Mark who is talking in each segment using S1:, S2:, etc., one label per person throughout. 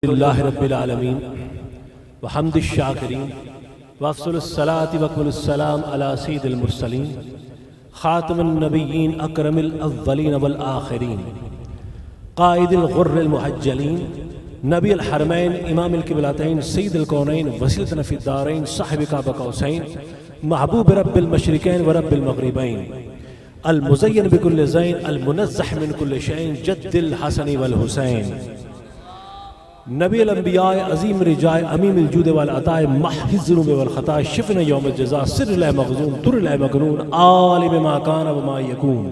S1: للہ رب العالمین وحمد الشاکرین وافضل الصلاۃ وقبل السلام علی سید المرسلین خاتم النبیین اکرم الاولین والآخرین قائد الغر المحجلین نبی الحرمین امام القبلتین سید الکونین وسیلتنا فی الدارین صاحب کعبہ قوسین محبوب رب المشرقین ورب المغربین المزین بکل زین المنزح من کل شین جد الحسن والحسین نبی الانبیاء عظیم رجائے امیم الجود والعطاء محفظ الذنوب والخطاء شفن یوم الجزاء سر لا مغزوم در لا مغنون عالم ما کان وما یکون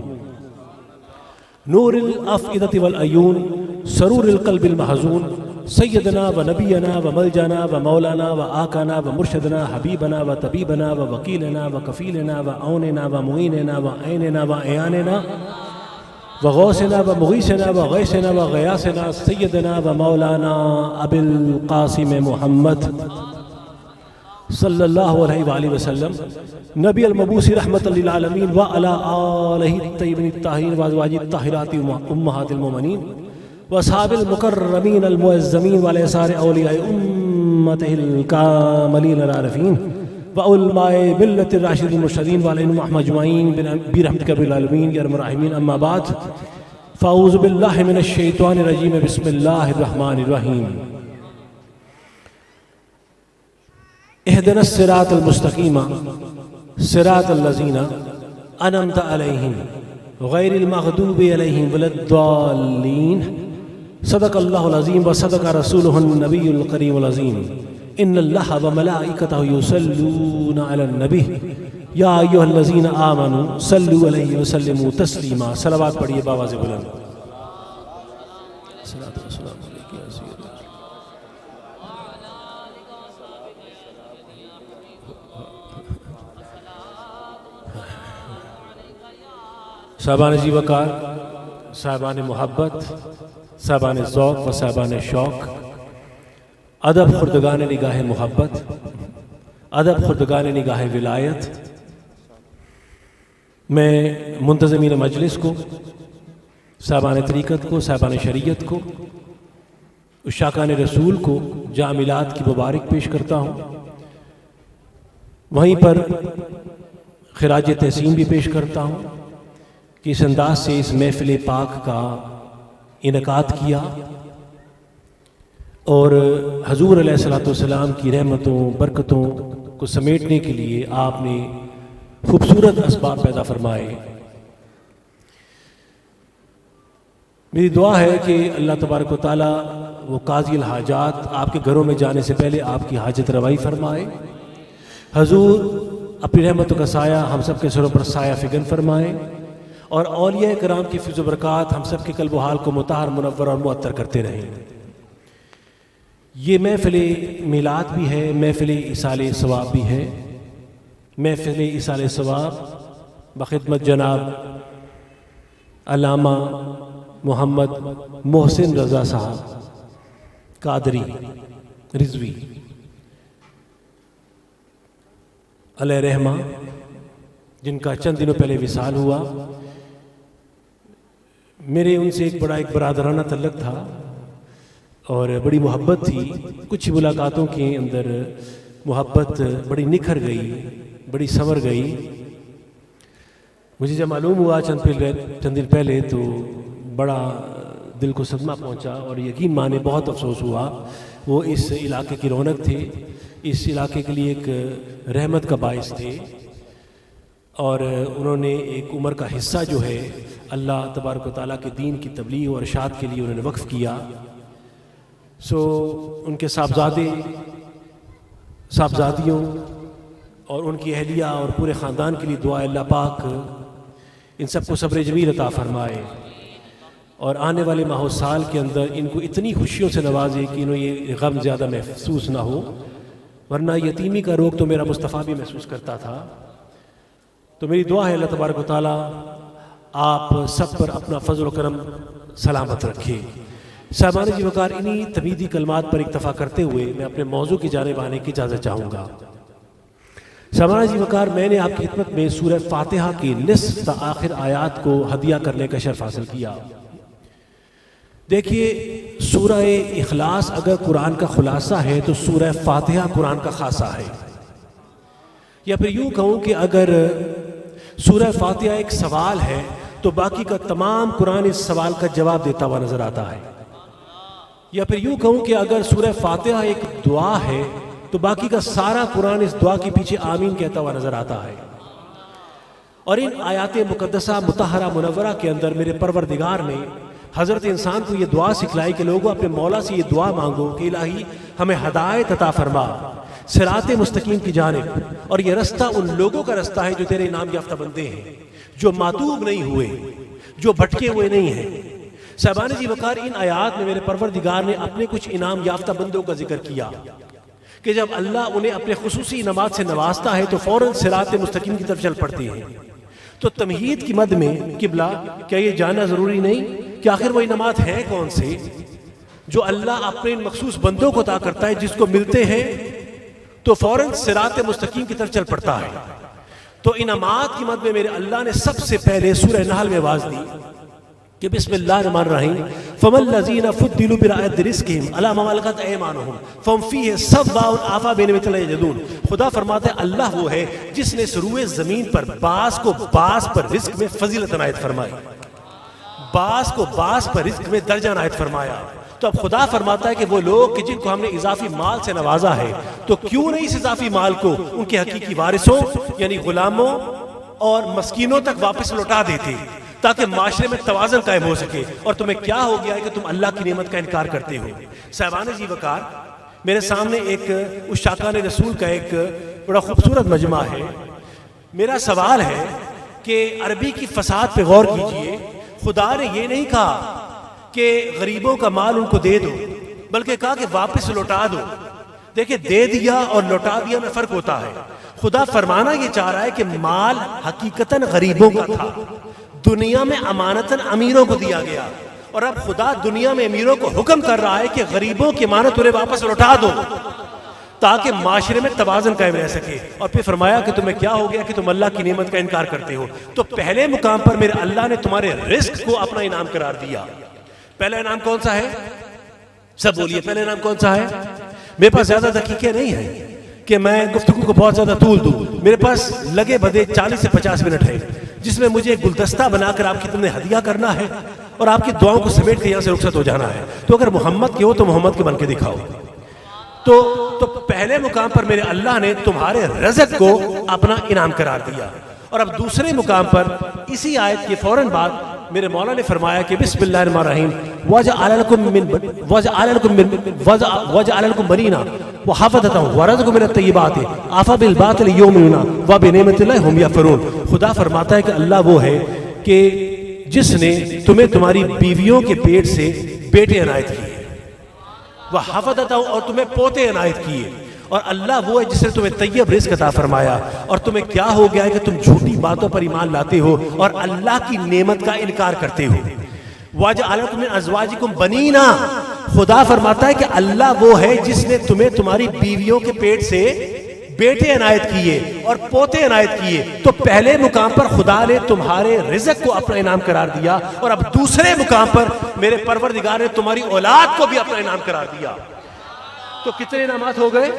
S1: نور الافئدة والعیون سرور القلب المحزون سیدنا و نبینا و ملجانا و مولانا و آقانا و مرشدنا حبیبنا و طبیبنا و وکیلنا و کفیلنا و عوننا و معیننا و عیننا و عیاننا وغوثنا ومغیثنا وغیثنا وغیاثنا سیدنا ومولانا ابی القاسم محمد صلی اللہ علیہ وآلہ وسلم نبی المبعوث رحمت للعالمین وعلی آلہ الطیبین الطاہرین وازواجہ الطاہرات امہات المومنین واصحاب المکرمین المعظمین وعلی سائر اولیاء امتہ الکاملین العارفین وعلماء ملت الراشدین المرشدین وعلینہم اجمعین برحمتک رب العالمین یا ارحم الراحمین اما بعد فاعوذ باللہ من الشیطان الرجیم بسم اللہ الرحمن الرحیم اہدنا الصراط المستقیم صراط الذین انعمت علیہم غیر المغضوب علیہم ولا الضالین صدق اللہ العظیم وصدق رسولہ النبی الکریم العظیم ان اللہ وملائکتہ یصلون علی النبی یا ایھا الذین آمنوا صلوا علیہ وسلموا تسلیما صلوات پڑھیے باواز بلند صلاۃ والسلام علیک یا سید صاحبان جی وقار صاحبان محبت صاحبان ذوق و صاحبان شوق ادب خردگان نگاہ محبت ادب خردگان نگاہ ولایت میں منتظمین مجلس کو صاحبان طریقت کو صاحبان شریعت کو عشاقان رسول کو جامع میلاد کی مبارک پیش کرتا ہوں وہیں پر خراج تحسین بھی پیش کرتا ہوں کہ اس انداز سے اس محفل پاک کا انعقاد کیا اور حضور علیہ السلام کی رحمتوں برکتوں کو سمیٹنے کے لیے آپ نے خوبصورت اسباب پیدا فرمائے۔ میری دعا ہے کہ اللہ تبارک و تعالیٰ وہ قاضی الحاجات آپ کے گھروں میں جانے سے پہلے آپ کی حاجت روائی فرمائے، حضور اپنی رحمتوں کا سایہ ہم سب کے سروں پر سایہ فگن فرمائے، اور اولیاء کرام کی فیض و برکات ہم سب کے قلب و حال کو مطہر منور اور معطر کرتے رہیں۔ یہ محفل میلاد بھی ہے، محفل ایصال ثواب بھی ہے۔ محفل ایصال ثواب بخدمت جناب علامہ محمد محسن رضا صاحب قادری رضوی علیہ رحمہ، جن کا چند دنوں پہلے وصال ہوا۔ میرے ان سے ایک برادرانہ تعلق تھا اور بڑی محبت تھی، کچھ ملاقاتوں کے اندر محبت بڑی نکھر گئی، بڑی سنور گئی۔ مجھے جب معلوم ہوا چند دن پہلے تو بڑا دل کو صدمہ پہنچا اور یقین مانے بہت افسوس ہوا۔ وہ اس علاقے کی رونق تھے، اس علاقے کے لیے ایک رحمت کا باعث تھے، اور انہوں نے ایک عمر کا حصہ جو ہے اللہ تبارک و تعالیٰ کے دین کی تبلیغ اور ارشاد کے لیے انہوں نے وقف کیا۔ ان کے صاحبزادے صاحبزادیوں اور ان کی اہلیہ اور پورے خاندان کے لیے دعا اللہ پاک ان سب کو صبر جمیل عطا فرمائے، اور آنے والے ماہ و سال کے اندر ان کو اتنی خوشیوں سے نوازے کہ انہیں یہ غم زیادہ محسوس نہ ہو، ورنہ یتیمی کا روگ تو میرا مصطفیٰ بھی محسوس کرتا تھا۔ تو میری دعا ہے اللہ تبارک و تعالیٰ آپ سب پر اپنا فضل و کرم سلامت رکھے۔ صاحبان جی وقار، انہی تمہیدی کلمات پر اکتفا کرتے ہوئے میں اپنے موضوع کی جانب آنے کی اجازت چاہوں گا۔ صاحبان جی وقار، میں نے آپ کی خدمت میں سورہ فاتحہ کی نصف تا آخر آیات کو ہدیہ کرنے کا شرف حاصل کیا۔ دیکھیے سورہ اخلاص اگر قرآن کا خلاصہ ہے تو سورہ فاتحہ قرآن کا خاصہ ہے، یا پھر یوں کہوں کہ اگر سورہ فاتحہ ایک سوال ہے تو باقی کا تمام قرآن اس سوال کا جواب دیتا ہوا نظر آتا ہے، یا پھر یوں کہوں کہ اگر سورہ فاتحہ ایک دعا ہے تو باقی کا سارا قرآن اس دعا کے پیچھے آمین کہتا ہوا نظر آتا ہے۔ اور ان آیات مقدسہ مطہرہ منورہ کے اندر میرے پروردگار نے حضرت انسان کو یہ دعا سکھلائی کہ لوگوں اپنے مولا سے یہ دعا مانگو کہ الہی ہمیں ہدایت عطا فرما صراط مستقیم کی جانب، اور یہ رستہ ان لوگوں کا رستہ ہے جو تیرے انعام یافتہ بندے ہیں، جو معتوب نہیں ہوئے، جو بھٹکے ہوئے نہیں ہیں۔ صاحبان جی وقار، ان آیات میں میرے پروردگار نے اپنے کچھ انعام یافتہ بندوں کا ذکر کیا کہ جب اللہ انہیں اپنے خصوصی انعامات سے نوازتا ہے تو فوراً صراط مستقیم کی طرف چل پڑتے ہیں۔ تو تمہید کی مد میں قبلہ کیا یہ جاننا ضروری نہیں کہ آخر وہ انعامات ہیں کون سے جو اللہ اپنے مخصوص بندوں کو عطا کرتا ہے، جس کو ملتے ہیں تو فوراً صراط مستقیم کی طرف چل پڑتا ہے؟ تو انعامات کی مد میں میرے اللہ نے سب سے پہلے سورہ نحل میں آواز دی کہ بسم اللہ الرحمن الرحیم فَمَا الَّذِينَ فُضِّلُوا بِرَعَدِ رِزْقِهِمْ عَلَى مَا مَلَكَتْ أَيْمَانُهُمْ فَهُمْ فِيهِ سَوَّاءٌ أَفَبِنِعْمَةِ اللَّهِ يَجْحَدُونَ۔ خدا فرماتا ہے اللہ وہ ہے جس نے اس روئے زمین پر بعض کو بعض پر رزق میں فضیلت عنایت فرمائی، بعض کو بعض پر رزق میں درجہ عنایت فرمایا۔ تو اب خدا فرماتا ہے کہ وہ لوگ کہ جن کو ہم نے اضافی مال سے نوازا ہے تو کیوں نہیں اس اضافی مال کو ان کے حقیقی وارثوں یعنی غلاموں اور مسکینوں تک واپس لوٹا دیتے تاکہ معاشرے میں توازن قائم ہو سکے؟ اور تمہیں کیا ہو گیا ہے کہ تم اللہ کی نعمت کا انکار کرتے ہو؟ صاحبان جی وقار، میرے سامنے ایک عشاقان رسول کا ایک بڑا خوبصورت مجمع ہے۔ میرا سوال ہے کہ عربی کی فصاحت پہ غور کیجئے، خدا نے یہ نہیں کہا کہ غریبوں کا مال ان کو دے دو، بلکہ کہا کہ واپس لوٹا دو۔ دیکھیں، دے دیا اور لوٹا دیا میں فرق ہوتا ہے۔ خدا فرمانا یہ چاہ رہا ہے کہ مال حقیقتاً غریبوں کا تھا، دنیا میں امانتاً امیروں کو دیا گیا، اور اب خدا دنیا میں امیروں کو حکم کر رہا ہے کہ غریبوں کی امانت انہیں واپس لوٹا دو تاکہ معاشرے میں توازن قائم رہ سکے۔ اور پھر فرمایا کہ تمہیں کیا ہو گیا کہ تم اللہ کی نعمت کا انکار کرتے ہو؟ تو پہلے مقام پر میرے اللہ نے تمہارے رزق کو اپنا انعام قرار دیا۔ پہلا انعام کون سا ہے؟ سب بولیے، پہلا انعام کون سا ہے؟ میرے پاس زیادہ دقیقیں نہیں ہیں کہ میں گفتگو کو بہت زیادہ طول دوں، میرے پاس لگے بدے 40 سے 50 منٹ ہے جس میں مجھے گلدستہ بنا کر آپ کی تم نے ہدیہ کرنا ہے اور آپ کی دعاؤں کو سمیٹ کے یہاں سے رخصت ہو جانا ہے۔ تو اگر محمد کے ہو تو محمد کے بن کے دکھاؤ۔ تو پہلے مقام پر میرے اللہ نے تمہارے رزق کو اپنا انعام قرار دیا، اور اب دوسرے مقام پر اسی آیت کے فوراً بعد میرے مولا نے فرمایا کہ بسم اللہ الرحمن الرحیم وَجَعَلَ لَكُم بَنِينَ وَحَفَدَةً وَرَزَقَكُم مِّنَ الطَّيِّبَاتِ أَفَبِالْبَاطِلِ يُؤْمِنُونَ وَبِنِعْمَتِ اللَّهِ هُمْ يَكْفُرُونَ۔ خدا فرماتا ہے کہ اللہ وہ ہے کہ جس نے تمہیں تمہاری بیویوں کے پیٹ سے بیٹے عنایت کیے، وَحَفَدَةً اور تمہیں پوتے عنایت کیے، اور اللہ وہ ہے جس نے تمہیں طیب رزق عطا فرمایا۔ اور تمہیں کیا ہو گیا ہے کہ تم جھوٹی باتوں پر ایمان لاتے ہو اور اللہ کی نعمت کا انکار کرتے ہو۔ وَجَعَلَ لَكُم مِّنْ أَزْوَاجِكُمْ بَنِينَ، خدا فرماتا ہے کہ اللہ وہ ہے جس نے تمہیں تمہاری بیویوں کے پیٹ سے بیٹے عنایت کیے اور پوتے عنایت کیے۔ تو پہلے مقام پر خدا نے تمہارے رزق کو اپنا انعام قرار دیا، اور اب دوسرے مقام پر میرے پروردگار نے تمہاری اولاد کو بھی اپنا انعام قرار دیا۔ تو کتنے انعامات ہو گئے؟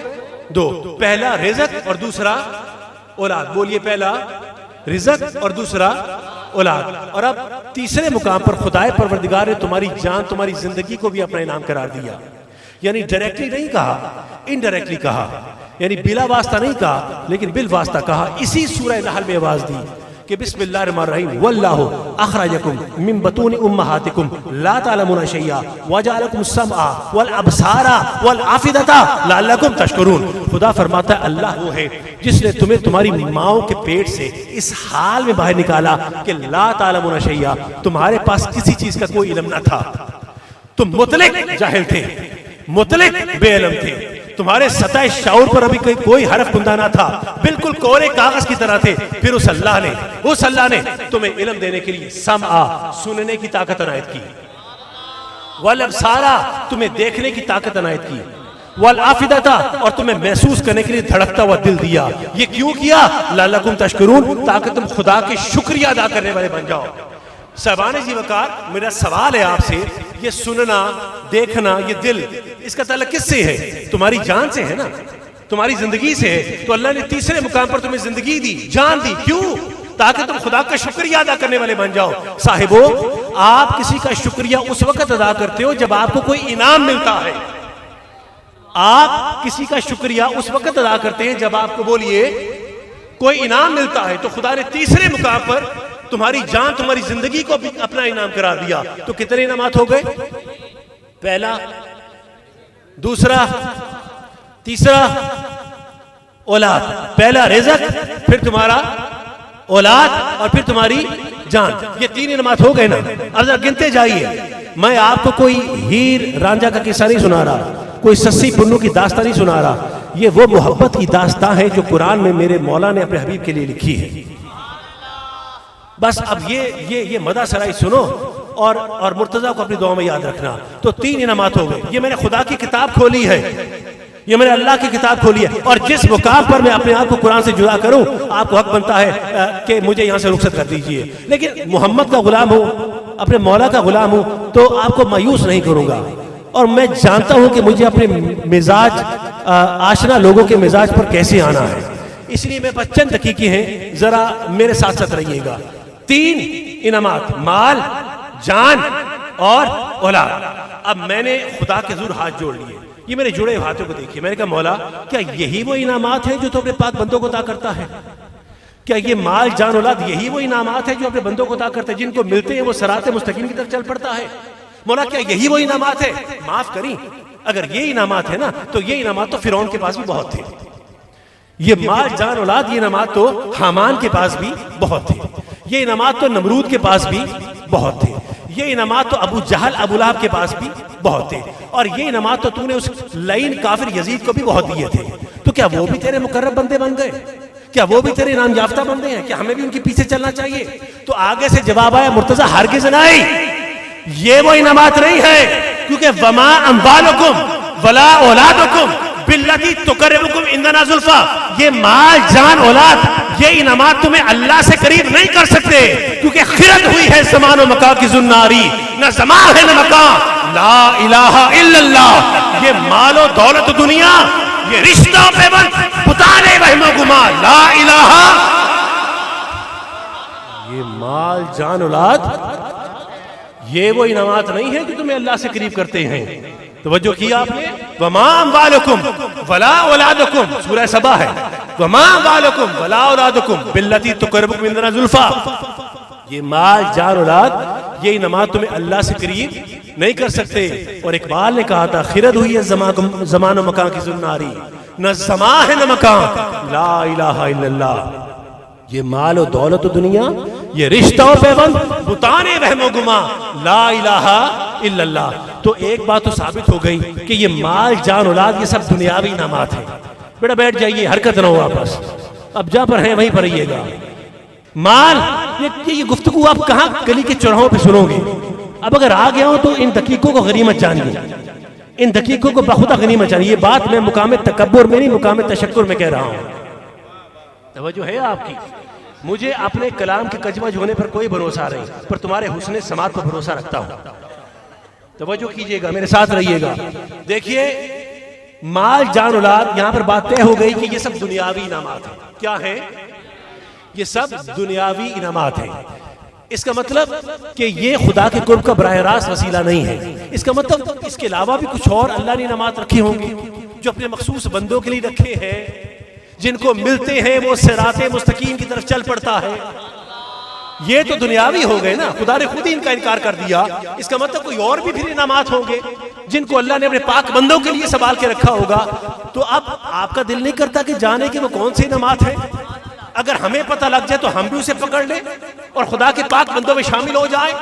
S1: دو، پہلا رزق اور دوسرا اولاد۔ بولیے، پہلا رزق اور دوسرا اولاد۔ اور اب تیسرے مقام پر خدائے پروردگار نے تمہاری جان، تمہاری زندگی کو بھی اپنا انعام قرار دیا۔ یعنی ڈائریکٹلی نہیں کہا، انڈائریکٹلی کہا، یعنی بلا واسطہ نہیں کہا لیکن بالواسطہ کہا۔ اسی سورہ نحل میں آواز دی کہ بسم اللہ الرحمن الرحیم وَاللَّهُ أَخْرَجَكُم مِّن بُطُونِ أُمَّهَاتِكُمْ لَا تَعْلَمُونَ شَيْئًا وَجَعَلَكُمُ السَّمْعَ وَالْأَبْصَارَ وَالْأَفْئِدَةَ لَعَلَّكُمْ تَشْكُرُونَ۔ خدا فرماتا ہے اللہ وہ ہے جس نے تمہیں تمہاری ماؤں کے پیٹ سے اس حال میں باہر نکالا کہ لا تعلمون شیئا، تمہارے پاس کسی چیز کا کوئی علم نہ تھا، تم مطلق جاہل تھے، مطلق بے علم تھے، تمہارے سطح شعور پر ابھی کوئی حرف کندہ نہ تھا، بالکل کورے کاغذ کی طرح تھے۔ پھر اس اللہ نے تمہیں علم دینے کے لیے سمع، سننے کی طاقت عنایت کی، والابصار، تمہیں دیکھنے کی طاقت عنایت کی، والافئدہ، اور تمہیں محسوس کرنے کے لیے دھڑکتا ہوا دل دیا۔ یہ کیوں کیا؟ لعلکم تشکرون، تاکہ تم خدا کے شکریہ ادا کرنے والے بن جاؤ۔ صاحبان جی وقار، میرا سوال ہے آپ سے، یہ سننا، دیکھنا، یہ دل، اس کا تعلق کس سے ہے؟ تمہاری جان سے ہے نا، تمہاری زندگی سے ہے۔ تو اللہ نے تیسرے مقام پر تمہیں زندگی دی، جان دی، کیوں؟ تاکہ تم خدا کا شکریہ ادا کرنے والے بن جاؤ۔ صاحبو، آپ کسی کا شکریہ اس وقت ادا کرتے ہو جب آپ کو کوئی انعام ملتا ہے۔ آپ کسی کا شکریہ اس وقت ادا کرتے ہیں جب آپ کو بولیے کوئی انعام ملتا ہے۔ تو خدا نے تیسرے مقام پر تمہاری جان، تمہاری زندگی کو بھی اپنا انعام قرار دیا۔ تو کتنے انعامات ہو گئے؟ پہلا، دوسرا، تیسرا، اولاد۔ پہلا رزق، پھر تمہارا اولاد، اور پھر تمہاری جان۔ یہ تین انعامات ہو گئے نا۔ اب ذرا گنتے جائیے۔ میں آپ کو کوئی ہیر رانجھا کا قصہ نہیں سنا رہا، کوئی سسی پنو کی داستان نہیں سنا رہا۔ یہ وہ محبت کی داستان ہے جو قرآن میں میرے مولا نے اپنے حبیب کے لیے لکھی ہے۔ بس اب یہ مدح سرائی سنو اور مرتضیٰ کو اپنی دعا میں یاد رکھنا۔ تو تین انعامات ہو گئے۔ یہ میں نے خدا کی کتاب کھولی ہے، یہ میں نے اللہ کی کتاب کھولی ہے، اور جس مقام پر میں اپنے آپ کو قرآن سے جدا کروں، آپ کو حق بنتا ہے کہ مجھے یہاں سے رخصت کر دیجئے۔ لیکن محمد کا غلام ہوں، اپنے مولا کا غلام ہوں، تو آپ کو مایوس نہیں کروں گا، اور میں جانتا ہوں کہ مجھے اپنے مزاج، آشنا لوگوں کے مزاج پر کیسے آنا ہے۔ اس لیے میں بس چند دقیقے ہیں، ذرا میرے ساتھ ساتھ رہیے گا۔ تین انعامات، مال، جان اور اولاد۔ اب میں نے خدا کے حضور ہاتھ جوڑ لیے، یہ میرے جڑے ہاتھوں کو دیکھیے۔ میں نے کہا مولا، کیا یہی وہ انعامات ہیں جو تو اپنے پاک بندوں کو عطا کرتا ہے؟ کیا یہ مال، جان، اولاد یہی وہ انعامات ہیں جو اپنے بندوں کو عطا کرتا ہے؟ جن کو ملتے ہیں وہ صراط مستقیم کی طرف چل پڑتا ہے؟ مولا کیا یہی وہ انعامات ہیں؟ معاف کریں، اگر یہ انعامات ہیں نا، تو یہ انعامات تو فرعون کے پاس بھی بہت تھے۔ یہ مال، جان، اولاد، یہ انعامات تو حامان کے پاس بھی بہت تھے۔ یہ انعامات تو نمرود کے پاس بھی بہت تھے۔ یہ انعامات تو ابو جہل، ابو لہب کے پاس بھی بہت تھے۔ اور یہ انعامات تو نے اس لعین کافر یزید کو بھی بہت دیے تھے۔ تو کیا وہ بھی تیرے مقرب بندے بن گئے؟ کیا وہ بھی تیرے انعام یافتہ بندے ہیں؟ کیا ہمیں بھی ان کے پیچھے چلنا چاہیے؟ تو آگے سے جواب آیا، مرتضیٰ ہرگز نہیں، یہ وہ انعامات نہیں ہے، کیونکہ وما اموالکم ولا اولادکم باللتی تقربکم عندنا زلفیٰ، یہ مال، جان، اولاد، یہ انعامات تمہیں اللہ سے قریب نہیں کر سکتے، کیونکہ خرد ہوئی ہے زمان و مکان کی زناری، نہ زمان ہے نہ مکان، لا الہ الا اللہ۔ یہ مال و دولت دنیا، یہ رشتہ و پیوند، بتانے وہم و گما، لا الہ، یہ مال، جان، اولاد، یہ وہ انعامات نہیں ہیں جو تمہیں اللہ سے قریب کرتے ہیں۔ توجہ کیا آپ نے؟ وما اموالکم ولا اولادکم، سورہ سبا ہے، وما اموالکم ولا اولادکم باللتی تقربکم عندنا زلفیٰ، یہ مال، جان، اولاد، یہ انعامات تمہیں اللہ سے قریب نہیں کر سکتے۔ اور اقبال نے کہا تھا، خرد ہوئی ہے زمان و مکان کی زناری، نہ زمان ہے نہ مکان، لا الہ الا اللہ۔ یہ مال و دولت و دنیا، یہ رشتہ و پیوند، بتانے وہم و گما، لا الہ الا اللہ۔ تو ایک بات تو ثابت ہو گئی کہ یہ مال، جان، اولاد، یہ سب دنیاوی انعامات ہیں۔ بیٹا بیٹھ جائیے، حرکت نہ ہو آپس، اب جہاں پر ہیں وہیں پر رہیے گا۔ مال، یہ گفتگو آپ کہاں گلی کے چوراہوں پہ سنو گے؟ اب اگر آ گیا ہوں تو ان دقیقوں کو غنیمت جانیے، ان دقیقوں کو بخدا غنیمت جانیے۔ یہ بات میں مقام تکبر میں نہیں، مقام تشکر میں کہہ رہا ہوں۔ توجہ ہے آپ کی؟ مجھے اپنے کلام کے کجمج ہونے پر کوئی بھروسہ نہیں، پر تمہارے حسن سماعت پر بھروسہ رکھتا ہوں۔ توجہ کیجئے گا، میرے ساتھ رہیے گا۔ دیکھیے، مال، جان، اولاد، یہاں پر بات طے ہو گئی کہ یہ سب دنیاوی انعامات ہیں۔ کیا ہیں؟ یہ سب دنیاوی انعامات ہیں۔ اس کا مطلب کہ یہ خدا کے قرب کا براہ راست وسیلہ نہیں ہے۔ اس کا مطلب اس کے علاوہ بھی کچھ اور اللہ نے انعامات رکھے ہوں گے جو اپنے مخصوص بندوں کے لیے رکھے ہیں، جن کو ملتے ہیں وہ صراط مستقیم کی طرف چل پڑتا ہے۔ یہ تو دنیاوی ہو گئے نا، خدا نے خود ہی ان کا انکار کر دیا۔ اس کا مطلب کوئی اور بھی پھر انعامات ہوں گے جن کو اللہ نے اپنے پاک بندوں کے لیے سنبھال کے رکھا ہوگا۔ تو اب آپ کا دل نہیں کرتا کہ جانے کہ وہ کون سے انعامات ہیں؟ اگر ہمیں پتہ لگ جائے تو ہم بھی اسے پکڑ لیں اور خدا کے پاک بندوں میں شامل ہو جائیں۔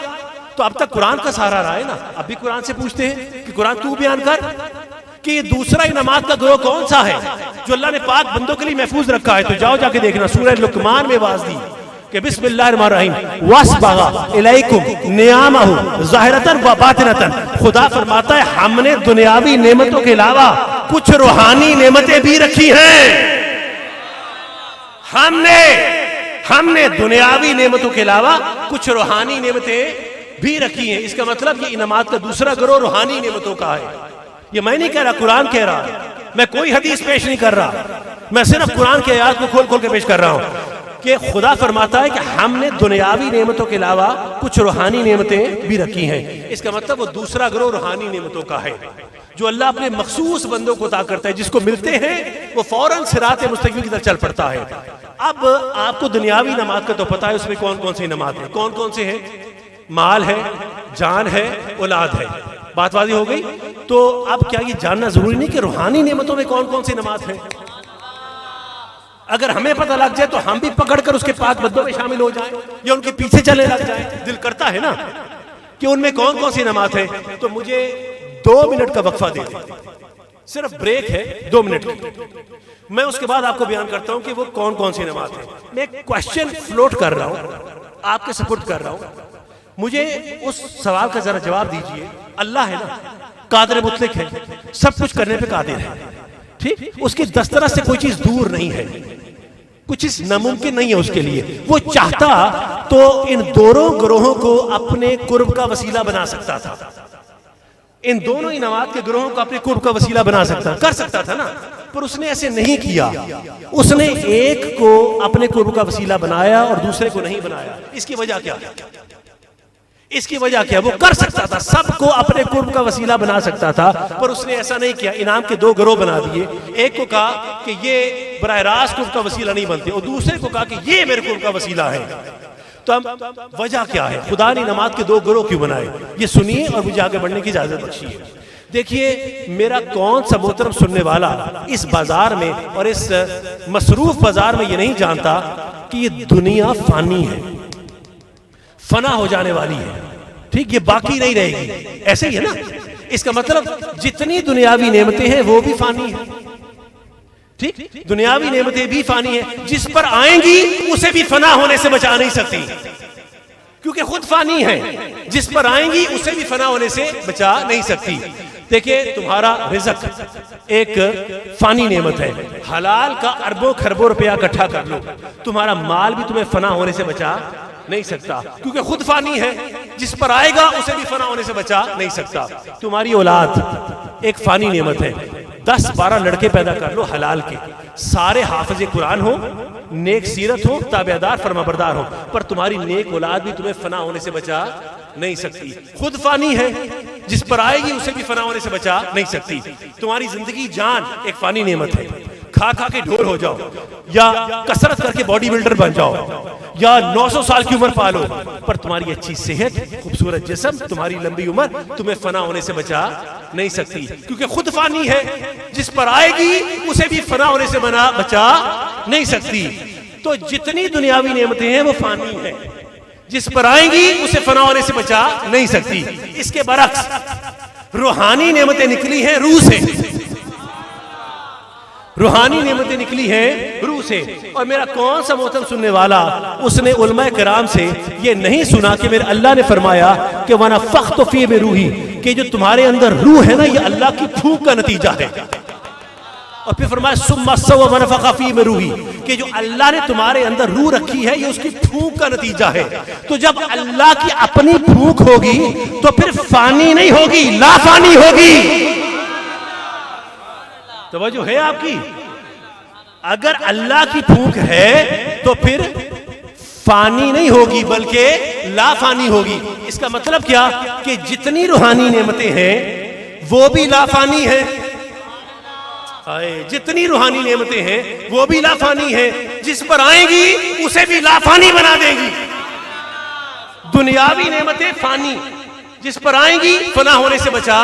S1: تو اب تک قرآن کا سہارا رہا ہے نا، اب بھی قرآن سے پوچھتے ہیں کہ قرآن تو بیان کر کہ یہ دوسرا انعامات کا گروہ کون سا ہے جو اللہ نے پاک بندوں کے لیے محفوظ رکھا ہے۔ تو جاؤ جا کے دیکھنا، سورہ لقمان میں آواز دی کہ بسم اللہ الرحمن الرحیم وَاسْبَغَ إِلَيْكُمْ نِعَمَهُ ظَاهِرَةً وَبَاطِنَةً۔ خدا فرماتا ہے ہم نے دنیاوی نعمتوں کے علاوہ کچھ روحانی نعمتیں بھی رکھی ہیں۔ ہم نے دنیاوی نعمتوں کے علاوہ کچھ روحانی نعمتیں بھی رکھی ہیں. اس کا مطلب یہ انعامات کا دوسرا گروہ روحانی نعمتوں کا ہے. یہ میں نہیں کہہ رہا، قرآن کہہ رہا. میں کوئی حدیث پیش نہیں کر رہا، میں صرف قرآن کے آیات کو کھول کھول کے پیش کر رہا ہوں کہ خدا فرماتا ہے کہ ہم نے دنیاوی نعمتوں کے علاوہ کچھ روحانی نعمتیں بھی رکھی ہیں. اس کا مطلب وہ دوسرا گروہ روحانی نعمتوں کا ہے جو اللہ اپنے مخصوص بندوں کو عطا کرتا ہے. جس کو ملتے ہیں وہ فوراً صراط مستقیم کی طرف چل پڑتا ہے. اب آپ کو دنیاوی نعمات کا تو پتا ہے اس میں کون کون سی نعمات ہیں. کون کون سے ہیں؟ مال ہے، جان ہے، اولاد ہے. بات واضح ہو گئی. تو اب کیا یہ جاننا ضروری نہیں کہ روحانی نعمتوں میں کون کون سی نعمات ہیں؟ اگر ہمیں پتہ لگ جائے تو ہم بھی پکڑ کر اس کے پاک بدوں میں شامل ہو جائیں یا ان کے پیچھے چلنے لگ جائیں. دل کرتا ہے نا کہ ان میں کون کون سی نعمات ہیں. تو مجھے 2 منٹ کا وقفہ دے دیں، صرف بریک ہے 2 منٹ کی. میں اس کے بعد آپ کو بیان کرتا ہوں کہ وہ کون کون سی نعمات ہیں. میں ایک کوشچن فلوٹ کر رہا ہوں، آپ کے سپورٹ کر رہا ہوں. مجھے اس سوال کا ذرا جواب دیجئے. اللہ ہے نا، قادر مطلق ہے، سب کچھ کرنے پہ قادر ہے، ٹھیک؟ اس کی دسترس سے کوئی چیز دور نہیں ہے، کچھ چیز ناممکن نہیں ہے اس کے لیے. وہ چاہتا تو ان دونوں گروہوں کو اپنے قرب کا وسیلہ بنا سکتا تھا. ان دونوں انعامات کے گروہوں کو اپنے قرب کا وسیلہ بنا سکتا، کر سکتا تھا نا. پر اس نے ایسے نہیں کیا. اس نے ایک کو اپنے قرب کا وسیلہ بنایا اور دوسرے کو نہیں بنایا. اس کی وجہ کیا؟ اس کی وجہ کیا؟ وہ کر سکتا تھا، سب کو اپنے قرب کا وسیلہ بنا سکتا تھا، پر اس نے ایسا نہیں کیا. انعام کے 2 گروہ بنا دیے. ایک کو کہا کہ یہ براہ راست قرب کا وسیلہ نہیں بنتے، اور دوسرے کو کہا کہ یہ میرے قرب کا وسیلہ ہے. تو وجہ کیا ہے؟ خدا نے انعامات کے 2 گروہ کیوں بنائے؟ یہ سنیے اور مجھے آگے بڑھنے کی اجازت بخشیے. دیکھیے، میرا کون سا محترم سننے والا اس بازار میں اور اس مصروف بازار میں یہ نہیں جانتا کہ یہ دنیا فانی ہے، فنا ہو جانے والی ہے، ٹھیک؟ یہ باقی نہیں رہے گی. ایسے ہی ہے نا. اس کا مطلب جتنی دنیاوی نعمتیں ہیں وہ بھی فانی ہیں، ٹھیک؟ دنیاوی نعمتیں بھی فانی ہیں. جس پر آئیں گی اسے بھی فنا ہونے سے بچا نہیں سکتی، کیونکہ خود فانی ہے. جس پر آئیں گی اسے بھی فنا ہونے سے بچا نہیں سکتی. دیکھیں، تمہارا رزق ایک فانی نعمت ہے. حلال کا اربوں خربوں روپیہ اکٹھا کر لو، تمہارا مال بھی تمہیں فنا ہونے سے بچا نہیں سکتا، کیونکہ خود فانی ہے. جس پر آئے گا اسے بھی فنا ہونے سے بچا نہیں سکتا. تمہاری اولاد ایک فانی نعمت ہے. 10-12 لڑکے پیدا کر لو حلال کے، سارے حافظ قرآن ہو، نیک سیرت ہو، تابعدار فرمانبردار ہو، پر تمہاری نیک اولاد بھی تمہیں فنا ہونے سے بچا نہیں سکتی. خود فانی ہے، جس پر آئے گی اسے بھی فنا ہونے سے بچا نہیں سکتی. تمہاری زندگی جان ایک فانی نعمت ہے. کھا کھا کے ڈھول ہو جاؤ، یا کثرت کر کے باڈی بلڈر بن جاؤ، یا 900 سال کی عمر پالو، پر تمہاری اچھی صحت، خوبصورت جسم، تمہاری لمبی عمر تمہیں فنا ہونے سے بچا نہیں سکتی، کیونکہ خود فانی ہے. جس پر آئے گی اسے بھی فنا ہونے سے بچا نہیں سکتی. تو جتنی دنیاوی نعمتیں ہیں وہ فانی ہیں، جس پر آئیں گی اسے فنا ہونے سے بچا نہیں سکتی. اس کے برعکس روحانی نعمتیں نکلی ہیں روح سے، روحانی نعمتیں نکلی ہیں روح سے. اور میرا کون سا محترم سننے والا اس نے علماء کرام سے یہ نہیں سنا کہ میرے اللہ نے فرمایا کہ وَنَفَخْتُ فِيهِ مِن رُوحِي، کہ جو تمہارے اندر روح ہے نا یہ اللہ کی پھونک کا نتیجہ ہے. اور پھر فرمایا ثُمَّ اسْتَوَىٰ وَنَفَخَ فِيهِ مِن رُوحِي، کہ جو اللہ نے تمہارے اندر روح رکھی ہے یہ اس کی پھونک کا نتیجہ ہے. تو جب اللہ کی اپنی پھونک ہوگی تو پھر فانی نہیں ہوگی، لا فانی ہوگی. توجہ ہے آپ کی؟ اگر اللہ کی پھونک ہے تو پھر فانی نہیں ہوگی بلکہ لا فانی ہوگی. اس کا مطلب کیا کہ جتنی روحانی نعمتیں ہیں وہ بھی لا فانی ہیں. جتنی روحانی نعمتیں ہیں وہ بھی لا فانی ہیں. جس پر آئیں گی اسے بھی لا فانی بنا دیں گی. دنیاوی نعمتیں فانی، جس پر آئیں گی فنا ہونے سے بچا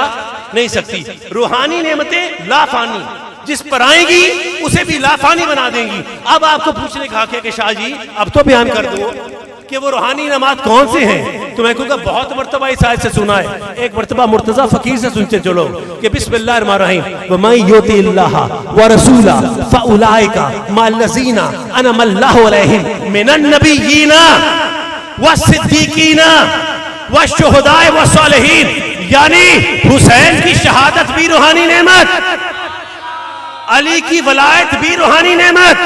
S1: نہیں سکتی. روحانی نعمتیں لا فانی، جس پر آئیں گی اسے بھی لا فانی بنا دیں گی. اب آپ کو پوچھنے کا حق ہے کہ شاہ جی اب تو بیان کر دو کہ وہ روحانی انعامات کون سے ہیں. تو میں کہوں گا بہت مرتبہ اس آیت سے سنا ہے. ایک مرتبہ مرتضی فقیر سے سنتے چلو کہ بسم اللہ الرحمن الرحیم وَمَن يُطِعِ اللَّهَ وَرَسُولَهُ فَأُولَٰئِكَ مَعَ الَّذِينَ أَنْعَمَ اللَّهُ عَلَيْهِم مِّنَ النَّبِيِّينَ وَالصِّدِّيقِينَ وَالشُّهَدَاءِ وَالصَّالِحِينَ. یعنی حسین کی شہادت بھی روحانی نعمت، علی کی ولایت بھی روحانی نعمت،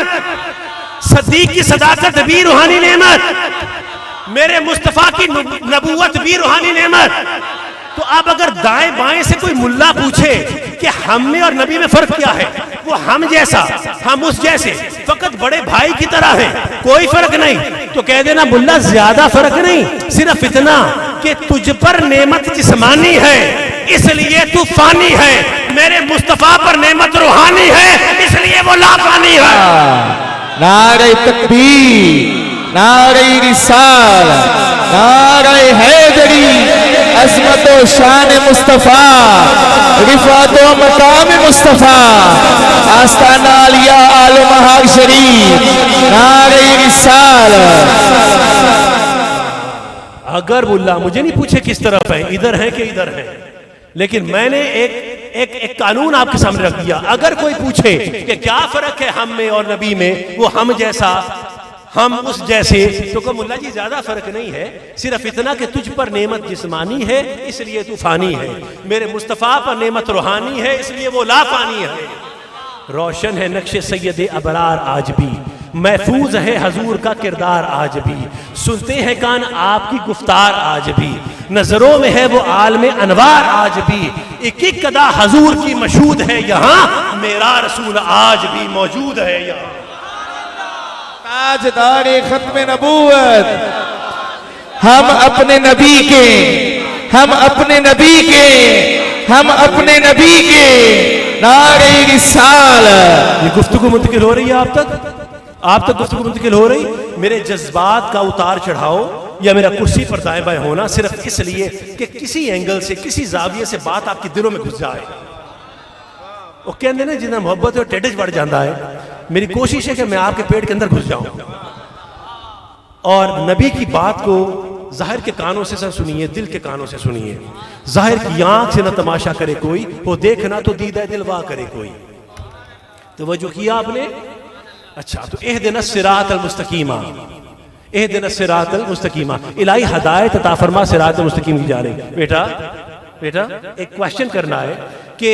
S1: صدیق کی صداقت بھی روحانی نعمت، میرے مصطفیٰ کی نبوت بھی روحانی نعمت۔ تو اب اگر دائیں بائیں سے کوئی ملا پوچھے کہ ہم میں اور نبی میں فرق کیا ہے، وہ ہم جیسا، ہم اس جیسے، فقط بڑے بھائی کی طرح ہیں، کوئی فرق نہیں، تو کہہ دینا ملا زیادہ فرق نہیں، صرف اتنا کہ تجھ پر نعمت جسمانی ہے اس لیے تو فانی ہے، میرے مصطفیٰ پر نعمت روحانی ہے اس لیے وہ لا فانی ہے۔
S2: نعرہ تکبیر، نعرہ رسالت، نعرہ حیدری، عظمت و شان مصطفیٰ، رفعت و مقام مصطفیٰ، آستانہ عالیہ آل مہار شریف، نعرہ رسالت۔
S1: اگر ملا مجھے نہیں پوچھے کس طرف ہے، ادھر ہے کہ ادھر ہے، لیکن میں نے ایک قانون آپ کے سامنے رکھ دیا، اگر کوئی پوچھے کہ کیا فرق ہے ہم میں اور نبی میں، وہ ہم جیسا، ہم اس جیسے، تو کہ ملا جی زیادہ فرق نہیں ہے، صرف اتنا کہ تجھ پر نعمت جسمانی ہے اس لیے تو فانی ہے، میرے مصطفیٰ پر نعمت روحانی ہے اس لیے وہ لا فانی ہے۔ روشن ہے نقش سید ابرار آج بھی، محفوظ ہے حضور کا کردار آج بھی، سنتے ہیں کان آپ کی گفتار آج بھی، نظروں میں ہے وہ عالم انوار آج بھی، ایک ایک ادا حضور کی مشہود ہے یہاں، میرا رسول آج بھی موجود ہے یہاں۔
S2: تاجدار ختم نبوت، ہم اپنے نبی کے، ہم اپنے نبی کے، ہم اپنے نبی کے، نعرہ رسالت۔
S1: یہ گفتگو منتقل ہو رہی ہے آپ تک گفتگو منتقل ہو رہی؟ میرے جذبات کا اتار چڑھاؤ یا میرا کرسی پر دائیں بائیں ہونا صرف اس لیے کہ کسی اینگل سے، کسی زاویے سے بات آپ کے دلوں میں گھس جائے۔ وہ کہتے ہیں نا جنہیں محبت اور ٹیڈج بڑھ جاتا ہے، میری کوشش ہے کہ میں آپ کے پیٹ کے اندر گھس جاؤں اور نبی کی بات کو ظاہر کے کانوں سے سنیے، دل کے کانوں سے سنیے، ظاہر کی آنکھ سے نہ تماشا کرے کوئی، وہ دیکھنا تو دیدہ دل وا کرے کوئی۔ توجہ کیا آپ نے؟ اچھا، تو اہدنا الصراط المستقیم، اہدنا الصراط المستقیم، الہی ہدایت عطا فرما صراط المستقیم کی جانب۔ بیٹا ایک کویسچن کرنا ہے کہ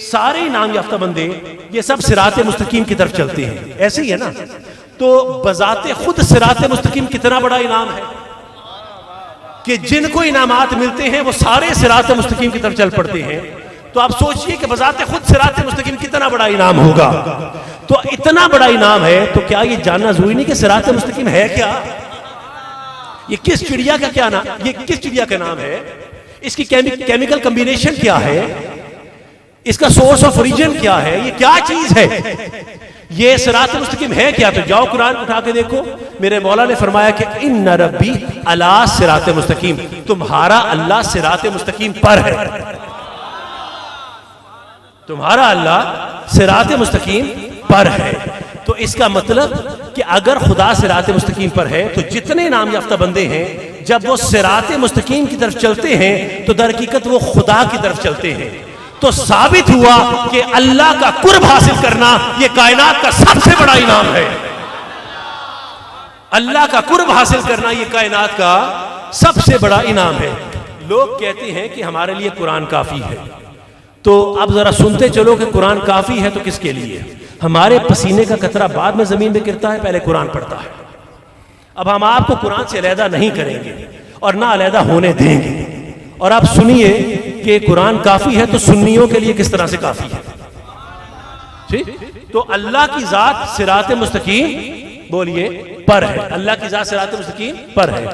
S1: سارے انعام یافتہ بندے یہ سب صراط مستقیم کی طرف چلتے ہیں، ایسے ہی ہے نا؟ تو بذات خود صراط مستقیم کتنا بڑا انعام ہے کہ جن کو انعامات ملتے ہیں وہ سارے صراط مستقیم کی طرف چل پڑتے ہیں۔ تو آپ سوچئے کہ بذات خود صراط مستقیم کتنا بڑا انعام ہوگا۔ تو اتنا بڑا انعام ہے تو کیا یہ جاننا ضروری نہیں کہ صراط مستقیم ہے کیا؟ یہ کس چڑیا کا کیا نام، یہ کس چڑیا کا نام ہے، اس کی کیمیکل کمبینیشن کیا ہے، اس کا سورس آف اوریجن کیا ہے، یہ کیا چیز ہے، یہ صراط مستقیم ہے کیا؟ تو جاؤ قرآن اٹھا کے دیکھو، میرے مولا نے فرمایا کہ ان ربی علی صراط مستقیم، تمہارا اللہ صراط مستقیم پر ہے، تمہارا اللہ صراط مستقیم پر ہے۔ تو اس کا مطلب کہ اگر خدا صراط مستقیم پر ہے تو جتنے نام یافتہ بندے ہیں جب وہ صراط مستقیم کی طرف چلتے ہیں تو در حقیقت وہ خدا کی طرف چلتے ہیں۔ تو ثابت ہوا کہ اللہ کا قرب حاصل کرنا یہ کائنات کا سب سے بڑا انعام ہے۔ اللہ کا قرب حاصل کرنا یہ کائنات کا سب سے بڑا انعام ہے۔ لوگ کہتے ہیں کہ ہمارے لیے قرآن کافی ہے، تو اب ذرا سنتے چلو کہ قرآن کافی ہے تو کس کے لیے؟ ہمارے پسینے کا قطرہ بعد میں زمین پہ گرتا ہے، پہلے قرآن پڑھتا ہے۔ اب ہم آپ کو قرآن سے علیحدہ نہیں کریں گے اور نہ علیحدہ ہونے دیں گے، اور آپ سنیے کہ قرآن کافی ہے تو سنیوں کے لیے کس طرح سے کافی ہے۔ ٹھیک؟ تو اللہ کی ذات صراط مستقیم بولیے پر ہے، اللہ کی ذات صراط مستقیم پر ہے،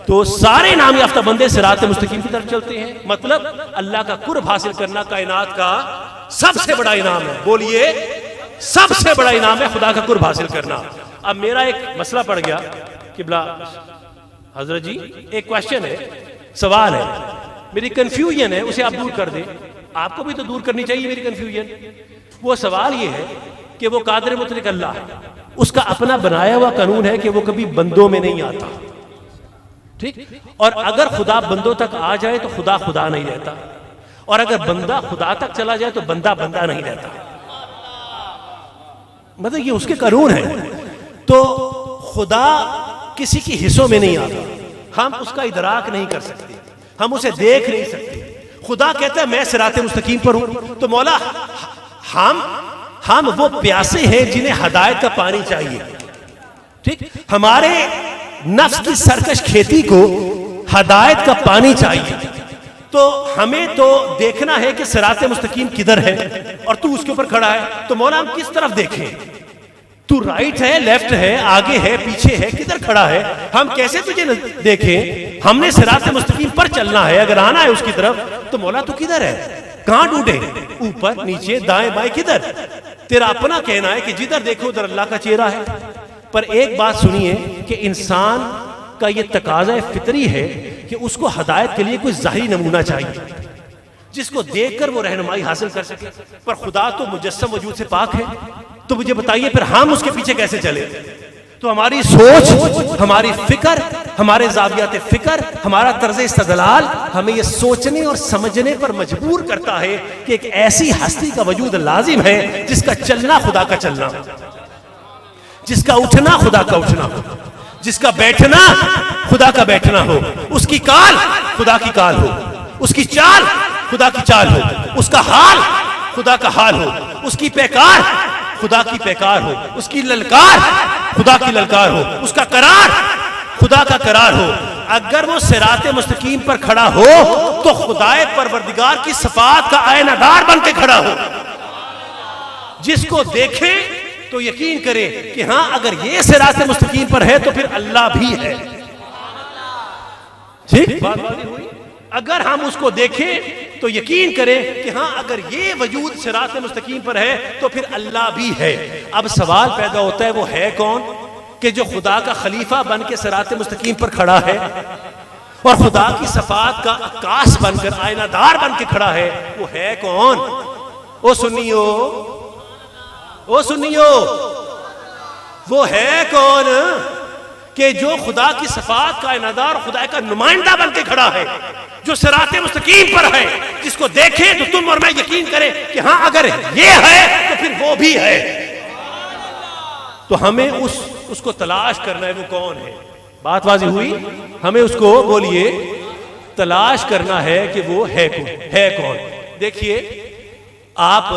S1: تو سارے نام یافتہ بندے صراط مستقیم کی طرف چلتے ہیں۔ مطلب اللہ کا قرب حاصل کرنا کائنات کا سب سے بڑا انعام ہے، بولیے سب سے بڑا انعام ہے خدا کا قرب حاصل کرنا۔ اب میرا ایک مسئلہ پڑ گیا قبلہ حضرت جی، ایک کویسچن ہے، سوال ہے، میری کنفیوژن ہے، اسے آپ دور کر دیں، آپ کو بھی تو دور کرنی چاہیے میری کنفیوژن۔ وہ سوال یہ ہے کہ وہ قادر مطلق اللہ ہے، اس کا اپنا بنایا ہوا قانون ہے کہ وہ کبھی بندوں میں نہیں آتا، ٹھیک؟ اور اگر خدا بندوں تک آ جائے تو خدا خدا نہیں رہتا، اور اگر بندہ خدا تک چلا جائے تو بندہ بندہ نہیں رہتا، مطلب یہ اس کے قانون ہے۔ تو خدا کسی کی حصوں میں نہیں آتا، ہم اس کا ادراک نہیں کر سکتے، ہم اسے دیکھ نہیں سکتے۔ خدا کہتا ہے میں صراط مستقیم پر ہوں، تو مولا ہم وہ پیاسے ہیں جنہیں ہدایت کا پانی چاہیے، ٹھیک، ہمارے نفس کی سرکش کھیتی کو ہدایت کا پانی چاہیے، تو ہمیں تو دیکھنا ہے کہ صراط مستقیم کدھر ہے، اور تو اس کے اوپر کھڑا ہے، تو مولا ہم کس طرف دیکھیں؟ تو رائٹ ہے، لیفٹ ہے، آگے ہے، پیچھے ہے، کدھر کھڑا ہے؟ ہم کیسے تجھے دیکھیں؟ ہم نے صراط مستقیم پر چلنا ہے، اگر آنا ہے اس کی طرف، تو مولا تو کدھر ہے؟ کہاں ڈھونڈے؟ اوپر، نیچے، دائیں بائیں، کدھر؟ تیرا اپنا کہنا ہے کہ جدھر دیکھو ادھر اللہ کا چہرہ ہے۔ پر ایک بات سنیے کہ انسان کا یہ تقاضا فطری ہے کہ اس کو ہدایت کے لیے کوئی ظاہری نمونہ چاہیے جس کو دیکھ کر وہ رہنمائی حاصل کر سکے، پر خدا تو مجسم وجود سے پاک ہے۔ تو مجھے بتائیے پھر ہم اس کے پیچھے کیسے چلے؟ تو ہماری سوچ، ہماری فکر، ہمارے زاویات فکر، ہمارا طرز استدلال ہمیں یہ سوچنے اور سمجھنے پر مجبور کرتا ہے کہ ایک ایسی ہستی کا وجود لازم ہے جس کا چلنا خدا کا چلنا ہو، جس کا اٹھنا خدا کا اٹھنا ہو، جس کا بیٹھنا خدا کا بیٹھنا ہو، اس کی کال خدا کی کال ہو، اس کی چال خدا کی چال ہو، اس کا حال خدا کا حال ہو، اس کی پیکار خدا کی پیکار ہو، اس کی للکار خدا کی للکار ہو، اس کا قرار خدا کا قرار ہو۔ اگر وہ صراط مستقیم پر کھڑا ہو تو خدائے پروردگار کی صفات کا آئینہ دار بن کے کھڑا ہو، جس کو دیکھے تو یقین کرے کہ ہاں اگر یہ صراط مستقیم پر ہے تو پھر اللہ بھی ہے۔ ٹھیک، اگر ہم اس کو دیکھیں تو یقین کریں کہ ہاں اگر یہ وجود صراط مستقیم پر ہے تو پھر اللہ بھی ہے۔ اب سوال پیدا ہوتا ہے وہ ہے کون کہ جو خدا کا خلیفہ بن کے صراط مستقیم پر کھڑا ہے اور خدا کی صفات کا عکاس بن کر آئینہ دار بن کے کھڑا ہے؟ وہ ہے کون؟ او سنیو، او سنیو، وہ ہے کون کہ جو خدا کی صفات کا آئینہ دار، خدا کا نمائندہ بن کے کھڑا ہے، جو صراط مستقیم پر ہے، جس کو دیکھیں تو تم اور میں یقین کریں کہ ہاں اگر یہ ہے تو پھر وہ بھی ہے۔ تو ہمیں اس کو تلاش کرنا ہے، وہ کون ہے؟ بات واضح ہوئی؟ ہمیں اس کو بولیے تلاش کرنا ہے کہ وہ ہے کون۔ دیکھیے، آپ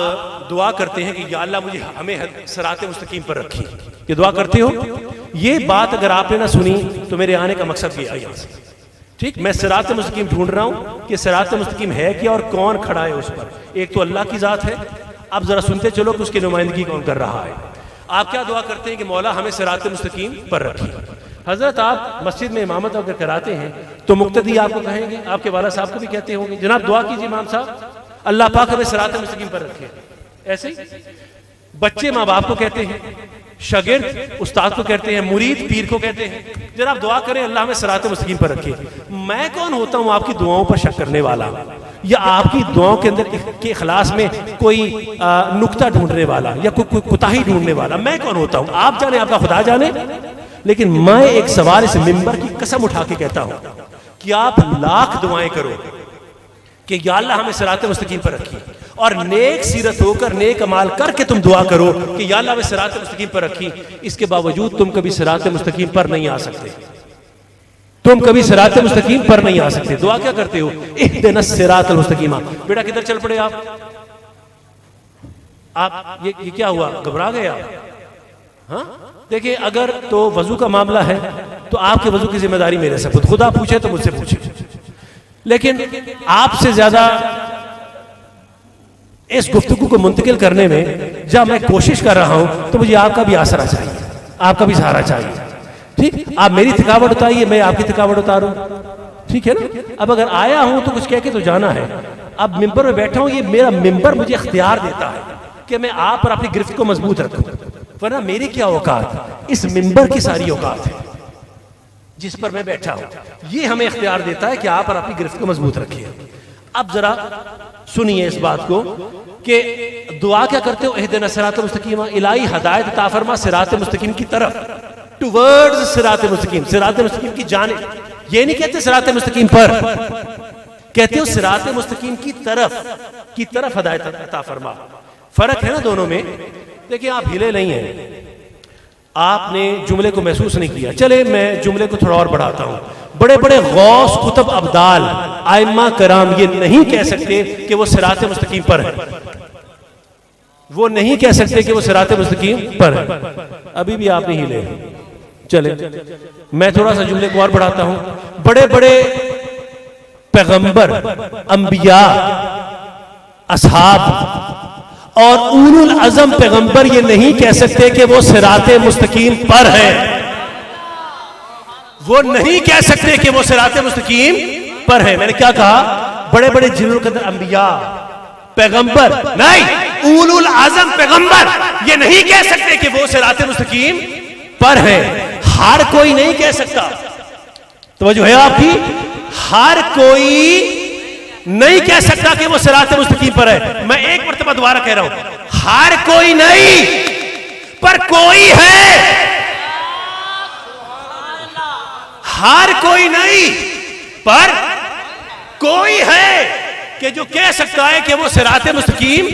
S1: دعا کرتے ہیں کہ یا اللہ مجھے ہمیں صراط مستقیم پر رکھی، یہ دعا کرتے ہو؟ یہ بات اگر آپ نے نہ سنی تو میرے آنے کا مقصد یہ ہے یہاں سے۔ ٹھیک، میں صراط مستقیم ڈھونڈ رہا ہوں کہ صراط مستقیم ہے کیا اور کون کھڑا ہے اس پر۔ ایک تو اللہ کی ذات ہے، اب ذرا سنتے چلو کہ اس کی نمائندگی کون کر رہا ہے۔ آپ کیا دعا کرتے ہیں کہ مولا ہمیں صراط مستقیم پر رکھی۔ حضرت آپ مسجد میں امامت اگر کراتے ہیں تو مقتدی آپ کو کہیں گے، آپ کے والد صاحب کو بھی کہتے ہوں گے جناب دعا کیجیے امام صاحب اللہ پاک ہمیں صراط مستقیم پر رکھے۔ ایسے ہی بچے ماں باپ کو کہتے ہیں، شاگرد استاد کو کہتے ہیں، مرید پیر کو کہتے ہیں جناب دعا کریں اللہ ہمیں صراط مستقیم پر رکھے۔ میں کون ہوتا ہوں آپ کی دعاؤں پر شک کرنے والا یا آپ کی دعاؤں کے اندر کے اخلاص میں کوئی نکتہ ڈھونڈنے والا یا کوئی کوتاہی ڈھونڈنے والا؟ میں کون ہوتا ہوں؟ آپ جانے، آپ کا خدا جانے۔ لیکن میں ایک سوال اس ممبر کی قسم اٹھا کے کہتا ہوں کہ آپ لاکھ دعائیں کرو کہ یا اللہ ہمیں صراط مستقیم پر رکھی، اور نیک سیرت ہو کر نیک عمال کر کے تم دعا کرو کہ یا اللہ ہمیں صراط مستقیم پر رکھی، اس کے باوجود تم کبھی صراط مستقیم پر نہیں آ سکتے، تم کبھی صراط مستقیم پر نہیں آ سکتے۔ دعا کیا کرتے ہو؟ اہدنا الصراط المستقیم۔ بیٹا کدھر چل پڑے آپ یہ کیا ہوا؟ گھبرا گئے آپ؟ ہاں دیکھیں، اگر تو وضو کا معاملہ ہے تو آپ کے وضو کی ذمہ داری میرے سپرد، خدا پوچھے تو مجھ سے پوچھے، لیکن آپ سے زیادہ اس گفتگو کو منتقل کرنے میں جب میں کوشش کر رہا ہوں تو مجھے آپ کا بھی آسرا چاہیے، آپ کا بھی سہارا چاہیے۔ ٹھیک، آپ میری تھکاوٹ اتاریے، میں آپ کی تھکاوٹ اتاروں، ٹھیک ہے نا؟ اب اگر آیا ہوں تو کچھ کہہ کے تو جانا ہے۔ اب ممبر میں بیٹھا ہوں، یہ میرا ممبر مجھے اختیار دیتا ہے کہ میں آپ پر اپنی گرفت کو مضبوط رکھوں، ورنہ میری کیا اوقات، اس ممبر کی ساری اوقات ہے جس پر میں بیٹھا ہوں، یہ ہمیں اختیار دیتا ہے کہ آپ پر اپنی گرفت کو مضبوط رکھیے۔ اب ذرا سنیے اس بات کو کہ دعا کیا کرتے ہو؟ اہدنا الصراط المستقیم، الہی ہدایت عطا فرما صراط مستقیم کی طرف، ٹورڈز صراط مستقیم، صراط مستقیم کی جانب۔ یہ نہیں کہتے صراط مستقیم پر، کہتے ہو صراط مستقیم کی طرف ہدایت عطا فرما۔ فرق ہے نا دونوں میں؟ دیکھیں آپ ہلے نہیں ہیں، آپ نے جملے کو محسوس نہیں کیا۔ چلے میں جملے کو تھوڑا اور بڑھاتا ہوں۔ بڑے بڑے غوث، کتب، ابدال، ائمہ کرام یہ نہیں کہہ سکتے کہ وہ صراط مستقیم پر ہے، وہ نہیں کہہ سکتے کہ وہ صراط مستقیم پر ہے۔ ابھی بھی آپ نہیں ہلے، چلے میں تھوڑا سا جملے کو اور بڑھاتا ہوں. بڑے بڑے پیغمبر، انبیاء، اصحاب اور اولو العزم پیغمبر یہ نہیں کہہ سکتے کہ وہ صراط مستقیم پر ہیں. وہ نہیں کہہ سکتے کہ وہ صراط مستقیم پر ہیں. میں نے کیا کہا؟ بڑے بڑے جلیل القدر انبیاء، پیغمبر نہیں، اولو العزم پیغمبر یہ نہیں کہہ سکتے کہ وہ صراط مستقیم پر ہیں. ہر کوئی نہیں کہہ سکتا. توجہ ہے آپ کی؟ ہر کوئی نہیں کہہ سکتا کہ وہ صراط مستقیم پر ہے. میں ایک مرتبہ دوبارہ کہہ رہا ہوں، ہر کوئی نہیں پر کوئی ہے. ہر کوئی نہیں پر کوئی ہے کہ جو کہہ سکتا ہے کہ وہ صراط مستقیم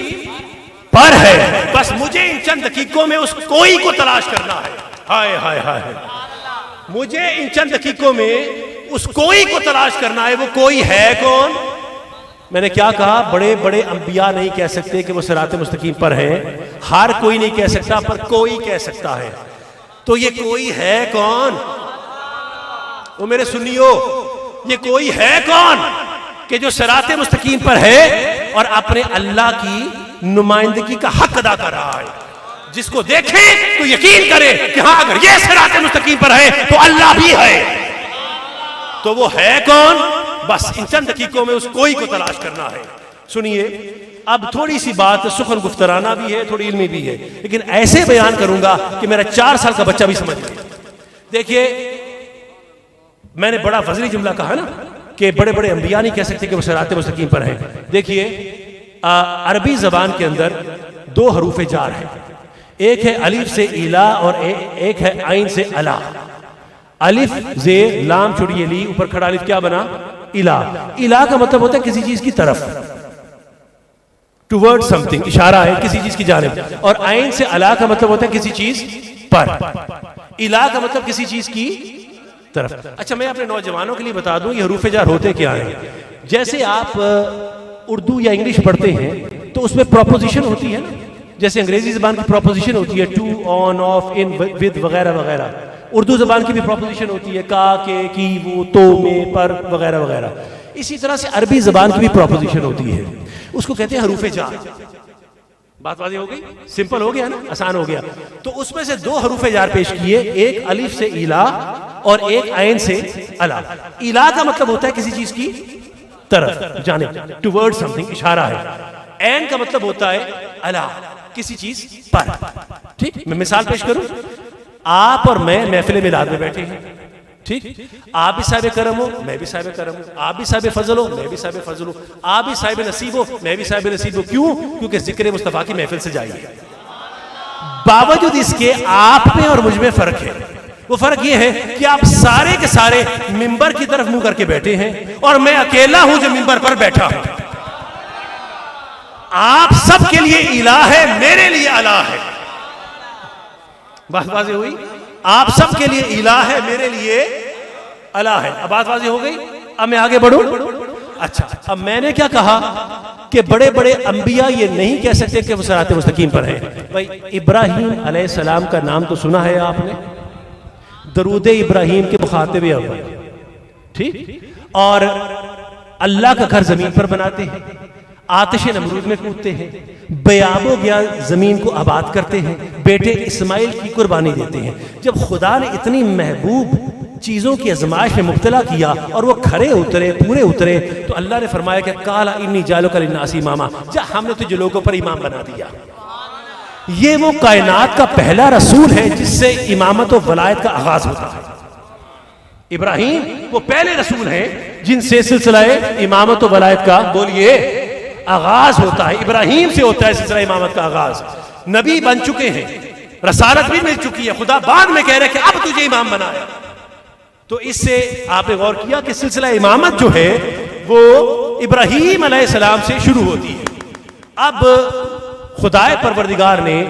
S1: پر ہے. بس مجھے ان چند دقیقوں میں اس کوئی کو تلاش کرنا ہے. ہائے ہائے ہائے، مجھے ان چند دقیقوں میں اس کوئی کو تلاش کرنا ہے. وہ کوئی ہے کون؟ میں نے کیا کہا؟ بڑے بڑے انبیاء نہیں کہہ سکتے کہ وہ صراط مستقیم پر ہیں. ہر کوئی نہیں کہہ سکتا پر کوئی کہہ سکتا ہے. تو یہ کوئی ہے کون؟ وہ میرے سنیو، یہ کوئی ہے کون کہ جو صراط مستقیم پر ہے اور اپنے اللہ کی نمائندگی کا حق ادا کر رہا ہے؟ جس کو دیکھیں تو یقین کرے کہ ہاں اگر یہ صراط مستقیم پر ہے تو اللہ بھی ہے. تو وہ ہے کون؟ بس ان چند دقیقوں میں اس کوئی کو تلاش کرنا ہے. سنیے، اب تھوڑی سی بات سخن گفترانہ بھی ہے، تھوڑی علمی بھی ہے، لیکن ایسے بیان کروں گا کہ میرا 4 سال کا بچہ بھی سمجھ جائے. دیکھیے، میں نے بڑا فضلی جملہ کہا نا کہ بڑے بڑے انبیاء نہیں کہہ سکتے کہ وہ صراط مستقیم پر ہیں. دیکھیے، عربی زبان کے اندر 2 حروف جار ہیں. ایک ہے الف سے الا اور ایک ہے عین سے الا. الف زیر لام چھوڑیے لی، اوپر کھڑا الف کیا بنا؟ الا. الا کا مطلب ہوتا ہے کسی چیز کی طرف، ٹورڈ سم تھنگ، اشارہ ہے کسی چیز کی جانب. اور عین سے الا کا مطلب ہوتا ہے کسی چیز پر. الا کا مطلب کسی چیز کی طرف. اچھا، میں اپنے نوجوانوں کے لیے بتا دوں یہ حروف جار ہوتے کیا ہیں. جیسے آپ اردو یا انگلش پڑھتے ہیں تو اس میں پروپوزیشن ہوتی ہے نا، جیسے انگریزی زبان کی پروپوزیشن ہوتی ہے to, on, off, in, with وغیرہ وغیرہ. اردو زبان کی بھی پروپوزیشن ہوتی ہے کا، کے، کی، وہ، تو، میں، پر وغیرہ وغیرہ. اسی طرح سے عربی زبان کی بھی پروپوزیشن ہوتی ہے، اس کو کہتے ہیں حروف جار. بات واضح ہو گئی؟ سمپل ہو گیا نا، آسان ہو گیا. تو اس میں سے 2 حروف جار پیش کیے، ایک الف سے الا اور ایک عین سے الا. الا کا مطلب ہوتا ہے کسی چیز کی طرف، جانب، ٹورڈ سم تھنگ، اشارہ ہے. عین کا مطلب ہوتا ہے الا، کسی چیز پر. ٹھیک، میں مثال پیش کروں. آپ اور میں محفل میلاد میں بیٹھے ہیں، ٹھیک، آپ بھی صاحب کرم ہو، میں بھی صاحب کرم ہوں. آپ بھی صاحب فضل ہو، میں بھی صاحب فضل ہوں. آپ بھی صاحب نصیب ہو، میں بھی صاحب نصیب ہوں. کیوں؟ کیونکہ ذکر مصطفیٰ کی محفل سے جائیے. باوجود اس کے آپ میں اور مجھ میں فرق ہے. وہ فرق یہ ہے کہ آپ سارے کے سارے ممبر کی طرف منہ کر کے بیٹھے ہیں اور میں اکیلا ہوں جو ممبر پر بیٹھا ہوں. آپ سب کے لیے الہ ہے، میرے لیے الہ ہے. بات واضح ہوئی؟ آپ سب کے لیے الہ ہے، میرے لیے الہ ہے. اب بات واضح ہو گئی؟ اب میں آگے بڑھوں. اچھا، اب میں نے کیا کہا کہ بڑے بڑے انبیاء یہ نہیں کہہ سکتے کہ وہ صراط مستقیم پر ہیں. بھائی، ابراہیم علیہ السلام کا نام تو سنا ہے آپ نے، درود ابراہیم کے مخاطب اول، ٹھیک، اور اللہ کا گھر زمین پر بناتے ہیں، آتش نمرود میں کودتے ہیں، بیاب و گیا زمین کو آباد کرتے ہیں، بیٹے اسماعیل کی قربانی دیتے ہیں. جب خدا نے اتنی محبوب چیزوں کی آزمائش میں مبتلا کیا اور وہ کھڑے اترے، پورے اترے، تو اللہ نے فرمایا کہ قال انی جاعلک للناس اماما، جا ہم نے تجھے لوگوں پر امام بنا دیا. یہ وہ کائنات کا پہلا رسول ہے جس سے امامت و ولایت کا آغاز ہوتا ہے. ابراہیم وہ پہلے رسول ہیں جن سے سلسلہ امامت و ولایت کا، بولیے، آغاز ہوتا ہے. ابراہیم سے ہوتا ہے سلسلہ امامت کا آغاز. نبی بن چکے ہیں، رسالت بھی مل چکی ہے، خدا بعد میں کہہ رہے کہ اب تجھے امام بنایا. تو اس سے آپ نے غور کیا کہ سلسلہ امامت جو ہے وہ ابراہیم علیہ السلام سے شروع ہوتی ہے. اب خدائے پروردگار نے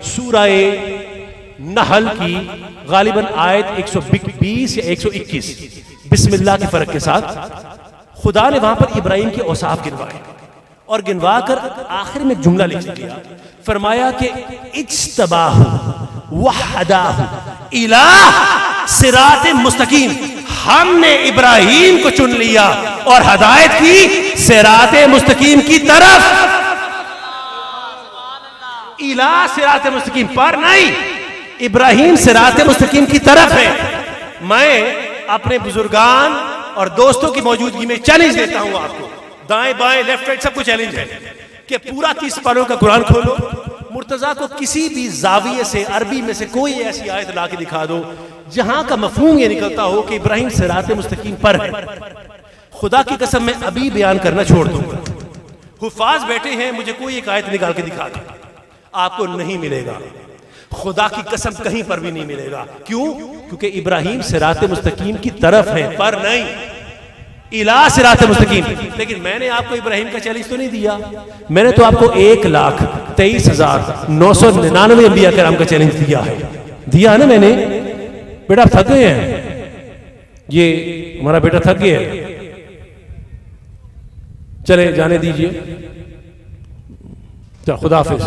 S1: سورہ نحل کی غالباً آیت 120 یا 121 بسم اللہ کے فرق کے ساتھ خدا نے وہاں پر ابراہیم کے اوصاف گنوائے اور گنوا کر آخر میں جملہ لکھ دیا. فرمایا کہ اجتباہ وحداہ الہ صراط مستقیم، ہم نے ابراہیم کو چن لیا اور ہدایت کی صراط مستقیم کی طرف، الی صراط مستقیم پر نہیں، ابراہیم صراط مستقیم کی طرف ہے۔ میں اپنے بزرگان اور دوستوں کی موجودگی میں چیلنج دیتا ہوں آپ کو، دائیں بائیں لیفٹ رائٹ سب کو چیلنج ہے کہ پورا 30 پاروں کا قرآن کھولو، مرتضیٰ کو کسی بھی زاویے سے عربی میں سے کوئی ایسی آیت لا کے دکھا دو جہاں کا مفہوم یہ نکلتا ہو کہ ابراہیم صراط مستقیم پر ہے۔ خدا کی قسم میں ابھی بیان کرنا چھوڑ دوں گا، حفاظ بیٹھے ہیں، مجھے کوئی ایک آیت نکال کے دکھا دو، آپ کو نہیں ملے گا، خدا کی قسم کہیں پر بھی نہیں ملے گا۔ کیوں؟ کیونکہ ابراہیم صراط مستقیم کی طرف ہے، پر نہیں، الی صراط مستقیم۔ لیکن میں نے آپ کو ابراہیم کا چیلنج تو نہیں دیا، میں نے تو آپ کو 1,23,999 انبیاء کرام کا چیلنج دیا ہے نا میں نے۔ بیٹا آپ تھک گئے ہیں، یہ ہمارا بیٹا تھک گیا ہے، چلے جانے دیجئے، خدا حافظ۔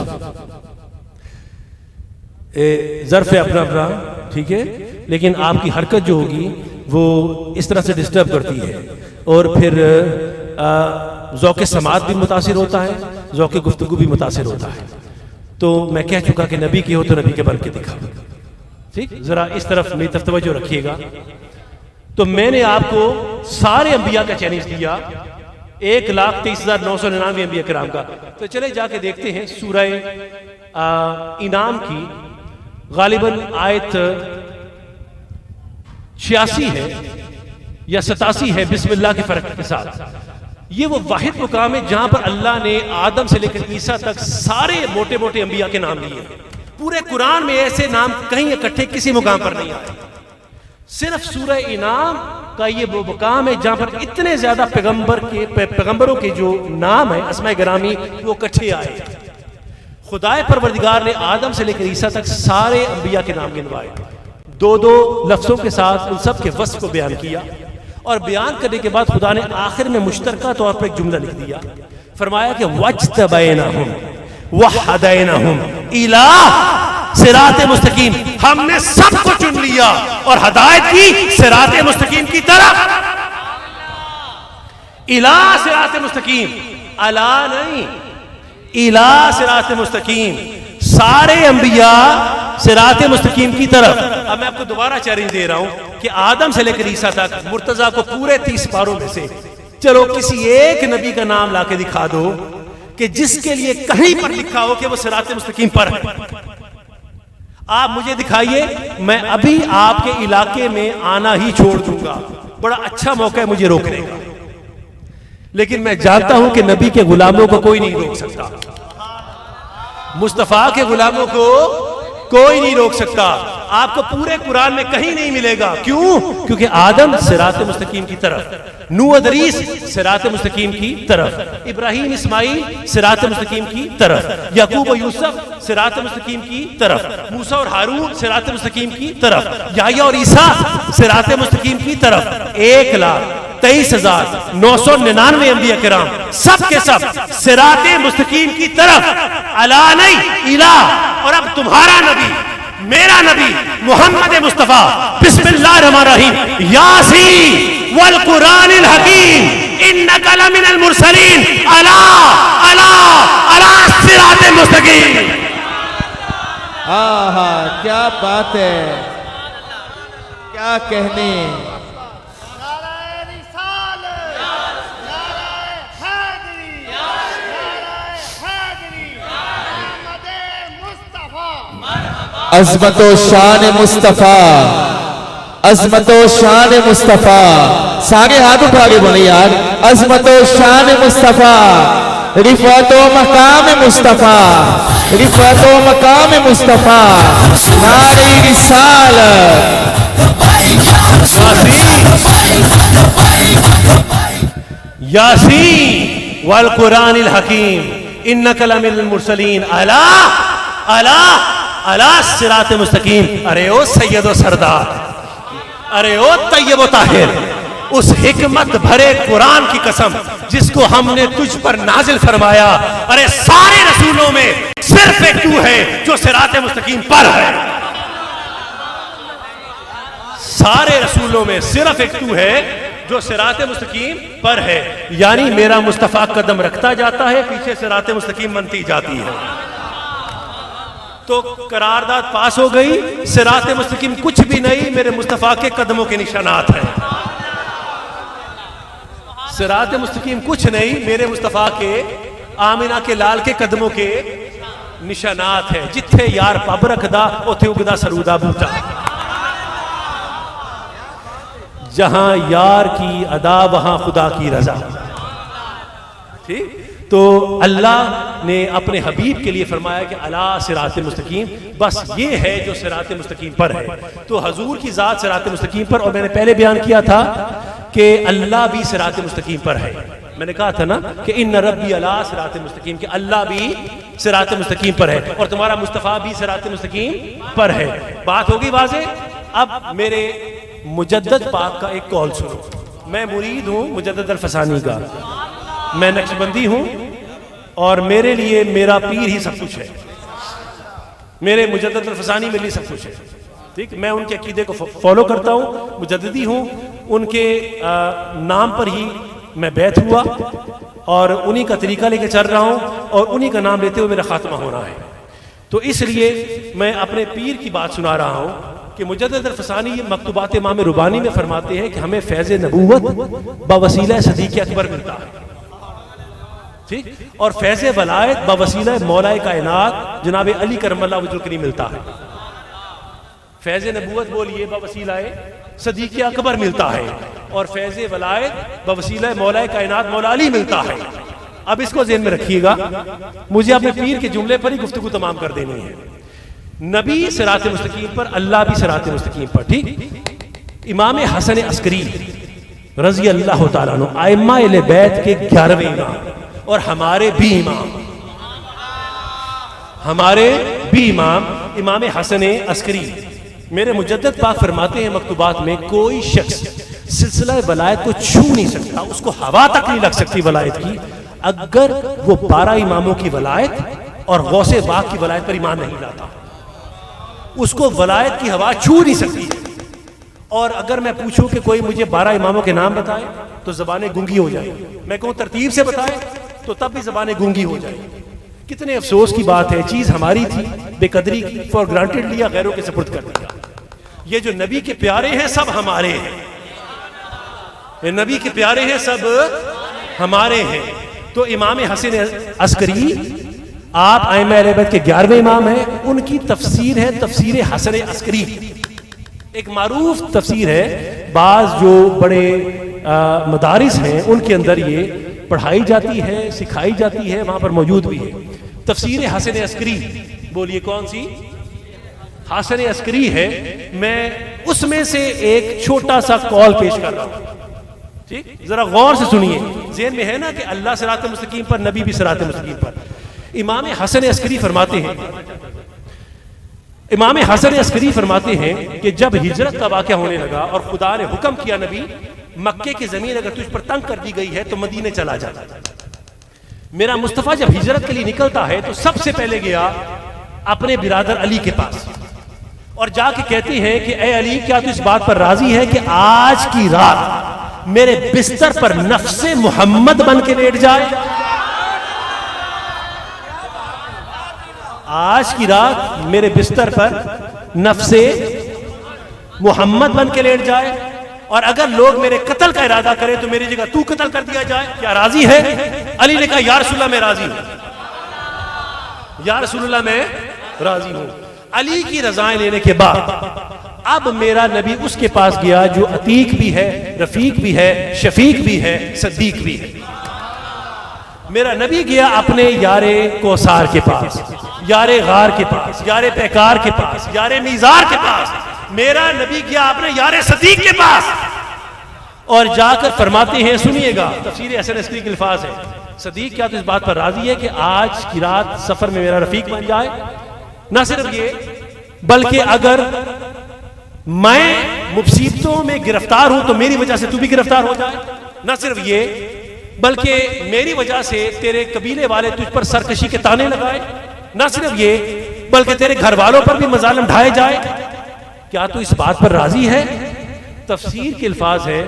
S1: ظرف ہے اپنا اپنا، ٹھیک ہے، لیکن آپ کی حرکت جو ہوگی وہ اس طرح سے ڈسٹرب کرتی ہے اور پھر ذوق سماعت بھی متاثر ہوتا ہے، ذوق گفتگو بھی متاثر ہوتا ہے۔ تو میں کہہ چکا کہ نبی کی ہو تو نبی کے بن کے دکھا، ٹھیک، ذرا اس طرف میری طرف توجہ رکھیے گا۔ تو میں نے آپ کو سارے انبیاء کا چیلنج دیا، 1,23,999 انبیاء کرام کا۔ تو چلے جا کے دیکھتے ہیں سورہ انعام کی غالباً آیت 86 ہے یا 87 ہے، بسم اللہ کے فرق کے ساتھ۔ یہ وہ واحد مقام ہے جہاں پر اللہ نے آدم سے لے کر عیسیٰ تک سارے موٹے موٹے انبیاء کے نام لیے ہیں۔ پورے قرآن میں ایسے نام کہیں اکٹھے کسی مقام پر نہیں آئے، صرف سورہ انعام کا یہ وہ مقام ہے جہاں پر اتنے زیادہ پیغمبروں کے جو نام ہیں اسماء گرامی وہ اکٹھے آئے۔ خدائے پروردگار نے آدم سے لے کر عیسیٰ تک سارے انبیاء کے نام گنوائے، 2 لفظوں کے ساتھ ان سب کے وصف کو بیان کیا، اور بیان کرنے کے بعد خدا نے آخر میں مشترکہ طور پر ایک جملہ لکھ دیا، فرمایا کہ وَاجْتَبَيْنَهُمْ وَهَدَيْنَهُمْ إِلَىٰ صراط مستقیم، ہم نے سب کو چن لیا اور ہدایت کی صراط مستقیم کی طرف، إِلَىٰ صراط مستقیم، الا نہیں، إِلَىٰ صراط مستقیم، سارے انبیاء صراط مستقیم کی طرف۔ اب میں آپ کو دوبارہ چیلنج دے رہا ہوں کہ آدم سے لے کر عیسیٰ تک مرتضیٰ کو پورے 30 پاروں میں سے چلو کسی ایک نبی کا نام لا کے دکھا دو کہ جس کے لیے کہیں پر لکھا ہو کہ وہ صراط مستقیم پر ہے۔ آپ مجھے دکھائیے، میں ابھی آپ کے علاقے میں آنا ہی چھوڑ دوں گا، بڑا اچھا موقع ہے مجھے روکنے کا، لیکن میں جانتا ہوں کہ نبی کے غلاموں کو کوئی نہیں روک سکتا، مصطفیٰ کے غلاموں کو کوئی نہیں روک سکتا۔ آپ کو پورے قرآن میں کہیں نہیں ملے گا، کیوں؟ کیونکہ آدم صراط مستقیم کی طرف، نوح ادریس صراط مستقیم کی طرف، ابراہیم اسماعیل صراط مستقیم کی طرف، یعقوب و یوسف صراط مستقیم کی طرف، موسیٰ اور ہارون صراط مستقیم کی طرف، یحییٰ اور عیسیٰ صراط مستقیم کی طرف۔ 1,23,999 انبیاء کرام سب کے سب صراط مستقیم کی طرف، الا نہیں، الا۔ اور اب تمہارا نبی، میرا نبی محمد مصطفیٰ، بسم اللہ الرحمن الرحیم، یاسین والقرآن الحکیم انک لمن المرسلین الا الا الا صراط مستقیم۔
S2: ہاں کیا بات ہے، کیا کہنے۔ عظمت و شان مصطفیٰ، عظمت و شان مصطفیٰ، سارے ہاتھ اٹھا کے بولے یار، عظمت و شان مصطفیٰ، رفعت و مقام مصطفیٰ، رفعت و مقام مصطفیٰ، نعرہ رسالت۔
S1: یاسین والقرآن الحکیم انک لمن المرسلین الا الا الا صراط مستقیم۔ ارے او سید و سردار، ارے او طیب و طاہر، اس حکمت بھرے قرآن کی قسم جس کو ہم نے تجھ پر نازل فرمایا، ارے سارے رسولوں میں صرف ایک تو ہے جو صراط مستقیم پر ہے، سارے رسولوں میں صرف ایک تو ہے جو صراط مستقیم پر ہے، یعنی میرا مصطفیٰ قدم رکھتا جاتا ہے، پیچھے صراط مستقیم بنتی جاتی ہے۔ تو قرارداد پاس ہو گئی، صراط مستقیم کچھ بھی نہیں، میرے مصطفیٰ کے قدموں کے نشانات ہیں۔ صراط مستقیم کچھ نہیں، میرے مصطفیٰ کے آمینہ کے لال کے قدموں کے نشانات ہیں۔ جتھے یار پب رکھدا اوتھے اگدا سرودا بوٹا، جہاں یار کی ادا وہاں خدا کی رضا۔ ٹھیک، تو اللہ نے اپنے حبیب کے لیے فرمایا کہ الا صراط مستقیم، بس یہ ہے جو صراط مستقیم پر ہے۔ تو حضور کی ذات صراط مستقیم پر، اور میں نے پہلے بیان کیا تھا کہ اللہ بھی صراط مستقیم پر ہے۔ میں نے کہا تھا نا کہ ان ربی علی صراط مستقیم، کہ اللہ بھی صراط مستقیم پر ہے اور تمہارا مصطفیٰ بھی صراط مستقیم پر ہے۔ بات ہوگی واضح؟ اب میرے مجدد پاک کا ایک قول سنو۔ میں مرید ہوں مجدد الفسانی کا، میں نقشبندی ہوں، اور میرے لیے میرا پیر ہی سب کچھ ہے، میرے مجدد الفسانی میرے لیے سب کچھ ہے۔ ٹھیک، میں ان کے عقیدے کو فالو کرتا ہوں، مجددی ہوں، ان کے نام پر ہی میں بیعت ہوا اور انہی کا طریقہ لے کے چل رہا ہوں، اور انہی کا نام لیتے ہوئے میرا خاتمہ ہونا ہے۔ تو اس لیے میں اپنے پیر کی بات سنا رہا ہوں کہ مجدد الفسانی مکتوبات امام ربانی میں فرماتے ہیں کہ ہمیں فیض نبوت بوسیلہ صدیق اکبر ملتا ہے، ٹھیک، اور فیض ولایت بوسیلہ مولا کائنات جناب علی کرم اللہ وجہ الکریم ملتا ہے۔ فیض نبوت بولیے بوسیلہ صدیق اکبر ملتا ہے، اور فیض ولایت بوسیلہ مولا کائنات مولا علی ملتا ہے۔ اب اس کو ذہن میں رکھیے گا، مجھے اپنے پیر کے جملے پر ہی گفتگو تمام کر دینی ہے۔ نبی صراط مستقیم پر، اللہ بھی صراط مستقیم پر، ٹھیک۔ امام حسن عسکری رضی اللہ تعالیٰ عنہ ائمہ اہل بیت کے 11ویں امام، اور ہمارے بھی امام امام حسن عسکری، میرے مجدد پاک فرماتے ہیں مکتوبات میں کوئی شخص سلسلہ ولایت کو چھو نہیں سکتا، اس کو ہوا تک نہیں لگ سکتی ولایت کی، اگر وہ 12 اماموں کی ولایت اور غوث پاک کی ولایت پر ایمان نہیں لاتا، اس کو ولایت کی ہوا چھو نہیں سکتی۔ اور اگر میں پوچھوں کہ کوئی مجھے 12 اماموں کے نام بتائے تو زبانیں گونگی ہو جائیں، میں کہوں ترتیب سے بتائے تو تب بھی زبانیں گونگی ہو جائیں۔ کتنے افسوس کی بات ہے، چیز ہماری تھی، بے قدری کی، فار گرانٹڈ لیا، غیروں کے سپرد کر دیا۔ یہ جو نبی کے پیارے ہیں سب ہمارے ہیں، یہ نبی کے پیارے ہیں سب ہمارے ہیں۔ تو امام حسن عسکری آپ ائمہ اہل بیت کے 11ویں امام ہیں، ان کی تفسیر ہے تفسیر حسن عسکری، ایک معروف تفسیر ہے، بعض جو بڑے مدارس ہیں ان کے اندر یہ پڑھائی جاتی ہے، سکھائی جاتی ہے، وہاں پر موجود بھی ہے تفسیر حسن عسکری۔ بولیے کون سی؟ حسن عسکری ہے۔ میں اس میں سے ایک چھوٹا سا قول پیش کر رہا ہوں، ٹھیک، ذرا غور سے سنیے، ذہن میں ہے نا کہ اللہ صراط مستقیم پر، نبی بھی صراط مستقیم پر۔ امام حسن عسکری فرماتے ہیں، امام حسن عسکری فرماتے ہیں کہ جب ہجرت کا واقعہ ہونے لگا اور خدا نے حکم کیا نبی مکے کی زمین اگر تجھ پر تنگ کر دی گئی ہے تو مدینے چلا جا، میرا مصطفیٰ جب ہجرت کے لیے نکلتا ہے تو سب سے پہلے گیا اپنے برادر علی کے پاس اور جا کے کہتے ہیں کہ اے علی کیا تو اس بات پر راضی ہے کہ آج کی رات میرے بستر پر نفس محمد بن کے لیٹ جائے؟ آج کی رات میرے بستر پر نفس محمد بن کے لیٹ جائے، اور اگر لوگ میرے قتل کا ارادہ کریں تو میری جگہ تو قتل کر دیا جائے، کیا راضی ہے؟ علی نے کہا یا رسول اللہ میں راضی ہوں، یا رسول اللہ میں راضی ہوں۔ علی کی رضائیں لینے کے بعد اب میرا نبی اس کے پاس گیا جو عتیق بھی ہے، رفیق بھی ہے، شفیق بھی ہے، صدیق بھی ہے۔ میرا نبی گیا اپنے یار کوثار کے پاس، یار غار کے پاس، یار پیکار کے پاس، یار میزار کے پاس۔ میرا نبی گیا اپنے یار صدیق کے پاس اور جا کر فرماتے ہیں، سنیے گا تفسیر حسن عسکری کے الفاظ ہے، صدیق کیا تو اس بات پر راضی ہے کہ آج کی رات سفر میں میرا رفیق بن جائے؟ نہ صرف یہ بلکہ اگر میں مصیبتوں میں گرفتار ہوں تو میری وجہ سے تو بھی گرفتار ہو جائے، نہ صرف یہ بلکہ میری وجہ سے تیرے قبیلے والے تجھ پر سرکشی کے تانے لگائے، نہ صرف یہ بلکہ تیرے گھر والوں پر بھی مظالم ڈھائے جائے، کیا تو اس بات پر راضی ہے تفسیر کے الفاظ ہے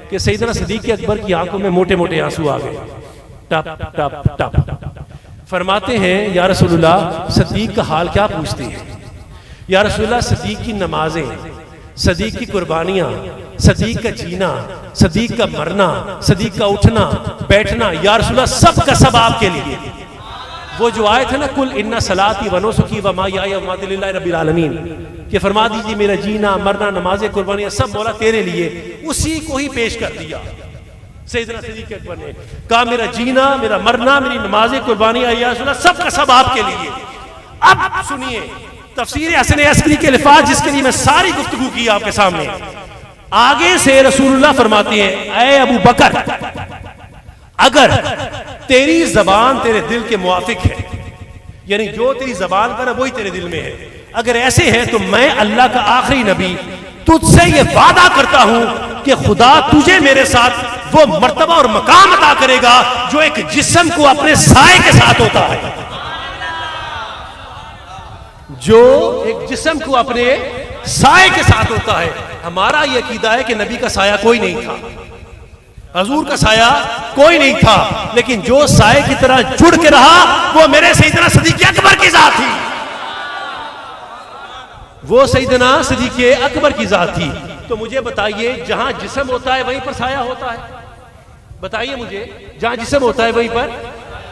S1: کہ سیدنا صدیق اکبر کی آنکھوں میں موٹے موٹے آنسو آ گئے، ٹپ ٹپ ٹپ۔ فرماتے ہیں یا رسول اللہ صدیق کا حال کیا پوچھتے ہیں؟ یا رسول اللہ صدیق کی نمازیں، صدیق کی قربانیاں، صدیق کا جینا، صدیق کا مرنا، صدیق کا اٹھنا بیٹھنا، یا رسول اللہ سب کا سب آپ کے لیے۔ وہ جو آیت ہے نا کل ان صلاتی و نسکی و محیایا و مماتی للہ رب العالمین، کہ فرما دیجیے میرا جینا مرنا نمازیں قربانیاں سب مولا تیرے لیے، اسی کو ہی پیش کر دیا سیدنا صدیق اکبر نے، کہا میرا جینا میرا مرنا میری نمازیں قربانیاں یا رسول اللہ سب کا سب آپ کے لیے۔ اب سنیے تفسیر حسن عسکری کے الفاظ جس کے لیے میں ساری گفتگو کی آپ کے سامنے، آگے سے رسول اللہ فرماتے ہیں اے ابو بکر اگر تیری زبان تیرے دل کے موافق ہے، یعنی جو تیری زبان پر ہے وہی تیرے دل میں ہے، اگر ایسے ہے تو میں اللہ کا آخری نبی تجھ سے یہ وعدہ کرتا ہوں کہ خدا تجھے میرے ساتھ وہ مرتبہ اور مقام عطا کرے گا جو ایک جسم کو اپنے سائے کے ساتھ ہوتا ہے، جو ایک جسم کو اپنے سائے کے ساتھ ہوتا ہے۔ ہمارا یہ عقیدہ ہے کہ نبی کا سایہ کوئی نہیں تھا، حضور کا سایہ کوئی نہیں تھا، لیکن جو سائے کی طرح جڑ کے رہا وہ میرے سیدنا صدیق اکبر کی ذات تھی، وہ سیدنا صدیق اکبر کی ذات تھی۔ تو مجھے بتائیے جہاں جسم ہوتا ہے وہیں پر سایہ ہوتا ہے؟ بتائیے مجھے، جہاں جسم ہوتا ہے وہیں پر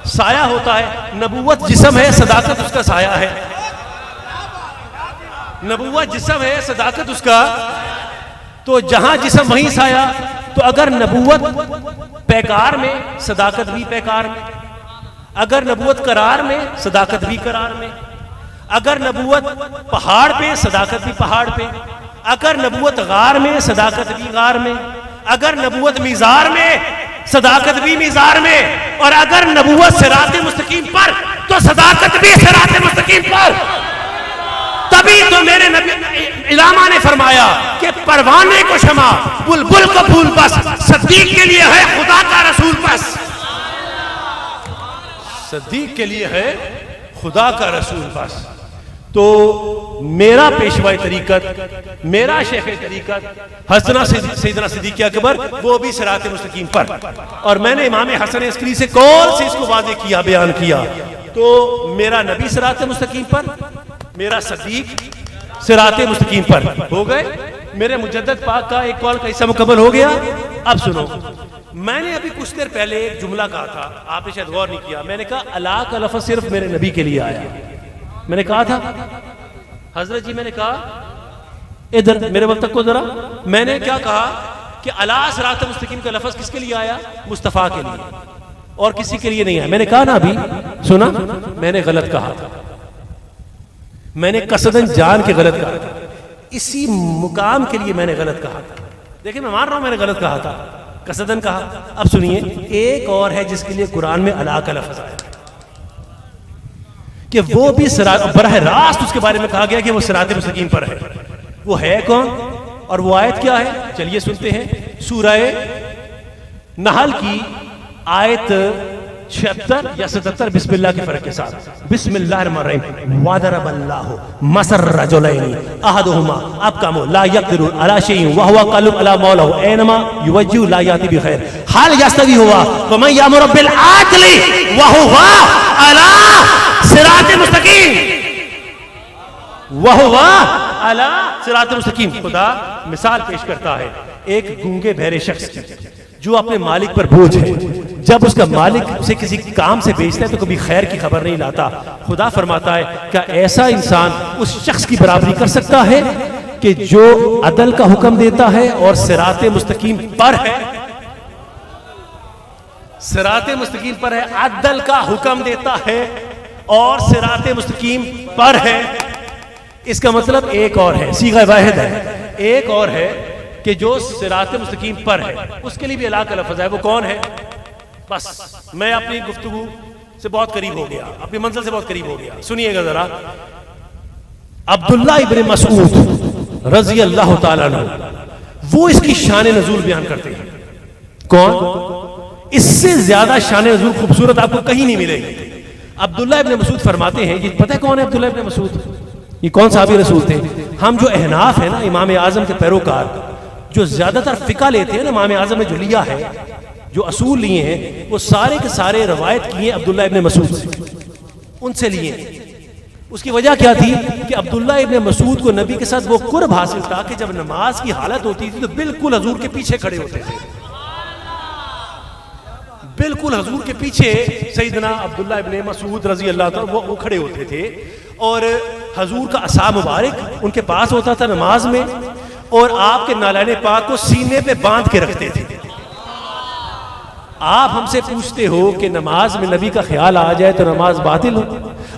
S1: سایہ ہوتا ہے۔ نبوت جسم ہے، صداقت اس کا سایہ ہے۔ نبوت جسم ہے، صداقت اس کا، تو جہاں جسم وہیں سایہ۔ تو اگر نبوت پیکار میں صداقت بھی پیکار میں، اگر نبوت قرار میں صداقت بھی قرار میں، اگر نبوت پہاڑ پہ صداقت بھی پہاڑ پہ، اگر نبوت غار میں صداقت بھی غار میں، اگر نبوت میزار میں صداقت بھی میزار میں، اور اگر نبوت صراط مستقیم پر تو صداقت بھی صراط مستقیم پر۔ تبھی تو میرے نبی علامہ نے فرمایا کہ پروانے کو شمع بلبل کو پھول بس، صدیق کے لیے ہے خدا کا رسول بس، صدیق کے لیے ہے خدا کا رسول بس۔ تو میرا پیشوائی طریقت، میرا شیخ طریقت سیدنا صدیق اکبر، وہ بھی صراط مستقیم پر، اور میں نے امام حسن عسکری سے کون سے اس کو واضح کیا، بیان کیا۔ تو میرا نبی صراط مستقیم پر، میرا صدیق صراط مستقیم پر ہو گئے۔ میرے مجدد پاک کا ایک کال کا حصہ مکمل ہو گیا۔ اب سنو، میں نے ابھی کچھ دیر پہلے ایک جملہ کہا تھا، آپ نے شاید غور نہیں کیا، میں نے کہا اللہ کا لفظ صرف میرے نبی کے لیے آیا۔ میں نے کہا تھا حضرت جی، میں نے کہا ادھر میرے وقت تک کو ذرا، میں نے کیا کہا کہ اللہ صراط مستقیم کا لفظ کس کے لیے آیا؟ مصطفیٰ کے لیے، اور کسی کے لیے نہیں آیا۔ میں نے کہا نا ابھی، سنا، میں نے غلط کہا تھا، میں نے قصداً جان کے غلط کہا تھا، اسی مقام کے لیے میں نے غلط کہا تھا۔ دیکھیں میں مان رہا ہوں میں نے غلط کہا تھا، قصداً کہا۔ اب سنیے، ایک اور ہے جس کے لیے قرآن میں اللہ کا لفظ آیا کہ وہ بھی براہ راست اس کے بارے میں کہا گیا کہ وہ صراط مستقیم پر ہے۔ وہ ہے کون اور وہ آیت کیا ہے؟ چلیے سنتے ہیں۔ سورہ نحل کی آیت 76 یا 77 بسم اللہ کے فرق کے ساتھ۔ بسم اللہ الرحمن الرحیم۔ وَضَرَبَ اللَّهُ مَثَلًا رَجُلَيْنِ أَحَدُهُمَا أَبْكَمُ لَا يَقْدِرُ عَلَى شَيْءٍ وَهُوَ قَالِبٌ عَلَى مَوْلَاهُ أَيْنَمَا يُوَجِّهُ لَا يَأْتِي بِخَيْرٍ هَلْ يَسْتَوِي هُوَ وَمَن يَأْمُرُ بِالْعَدْلِ وَهُوَ عَلَى صِرَاطٍ مُسْتَقِيمٍ، وَهُوَ عَلَى صِرَاطٍ مُسْتَقِيمٍ۔ خدا مثال پیش کرتا ہے ایک گونگے بہرے شخص کی جو اپنے مالک پر بوجھ ہے، جب اس کا مالک اسے کسی کام سے بھیجتا ہے تو کبھی خیر کی خبر نہیں لاتا۔ خدا فرماتا ہے کیا ایسا انسان اس شخص کی برابری کر سکتا ہے کہ جو عدل کا حکم دیتا ہے اور صراط مستقیم پر ہے؟ صراط مستقیم پر ہے، عدل کا حکم دیتا ہے اور صراط مستقیم پر ہے۔ اس کا مطلب ایک اور ہے، صیغہ واحد ہے، ایک اور ہے کہ جو صراط مستقیم پر ہے اس کے لیے بھی اللہ کا لفظ ہے۔ وہ کون ہے؟ بس میں اپنی گفتگو سے بہت قریب ہو گیا، اپنی منزل سے بہت قریب ہو گیا، سنیے گا ذرا۔ عبداللہ ابن مسعود رضی اللہ تعالیٰ عنہ، وہ اس کی شان نزول بیان کرتے ہیں۔ کون؟ اس سے زیادہ شان نزول خوبصورت آپ کو کہیں نہیں ملے گی۔ عبداللہ ابن مسعود فرماتے ہیں، یہ پتہ ہے کون ہے عبداللہ ابن مسعود؟ یہ کون صحابی رسول تھے؟ ہم جو احناف ہیں نا، امام اعظم کے پیروکار، جو زیادہ تر فقہ لیتے ہیں نا امام اعظم نے جو لیا ہے، جو اصول لیے ہیں، وہ سارے کے سارے روایت کیے عبداللہ ابن مسعود سے، ان سے لیے ہیں۔ اس کی وجہ کیا تھی کہ عبداللہ ابن مسعود کو نبی کے ساتھ وہ قرب حاصل تھا کہ جب نماز کی حالت ہوتی تھی تو بالکل حضور کے پیچھے کھڑے ہوتے تھے، بالکل حضور کے پیچھے سیدنا عبداللہ ابن مسعود رضی اللہ عنہ وہ کھڑے ہوتے تھے، اور حضور کا عصا مبارک ان کے پاس ہوتا تھا نماز میں، اور آپ کے نالین پاک کو سینے پہ باندھ کے رکھتے تھے۔ آپ ہم سے پوچھتے ہو کہ نماز میں نبی کا خیال آ جائے تو نماز باطل ہو؟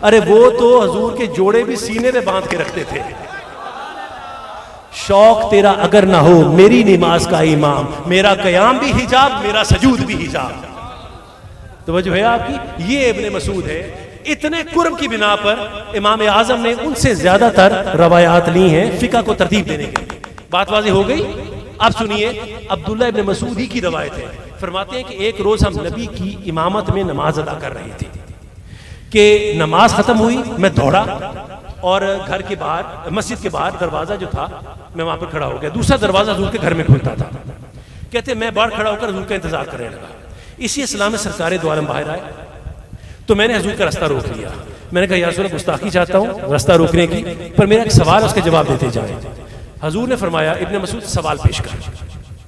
S1: ارے وہ تو حضور کے جوڑے بھی سینے پہ باندھ کے رکھتے تھے۔ شوق تیرا اگر نہ ہو میری نماز کا امام، میرا قیام بھی حجاب، میرا سجود بھی حجاب۔ توجہ ہے آپ کی؟ یہ ابن مسعود ہے۔ اتنے قرب کی بنا پر امام اعظم نے ان سے زیادہ تر روایات لی ہیں فقہ کو ترتیب دینے کے لیے۔ بات واضح ہو گئی؟ اب سنیے عبداللہ ابن مسعود ہی کی روایت ہے، فرماتے ہیں کہ ایک روز ہم نبی کی امامت میں نماز ادا کر رہے تھے کہ نماز ختم ہوئی، میں دوڑا اور گھر کے باہر، مسجد کے باہر دروازہ جو تھا میں وہاں پر کھڑا ہو گیا، دوسرا دروازہ حضور کے گھر میں کھلتا تھا۔ کہتے میں باہر کھڑا ہو کر حضور کا انتظار کرنے لگا۔ اسی اسلام میں سرکار دو عالم باہر آئے تو میں نے حضور کا رستہ روک لیا۔ میں نے کہا یا رسول اللہ گستاخی چاہتا ہوں رستہ روکنے کی، پر میرا ایک سوال اس کے جواب دیتے جائیں۔ حضور نے فرمایا ابن مسعود سوال پیش کر۔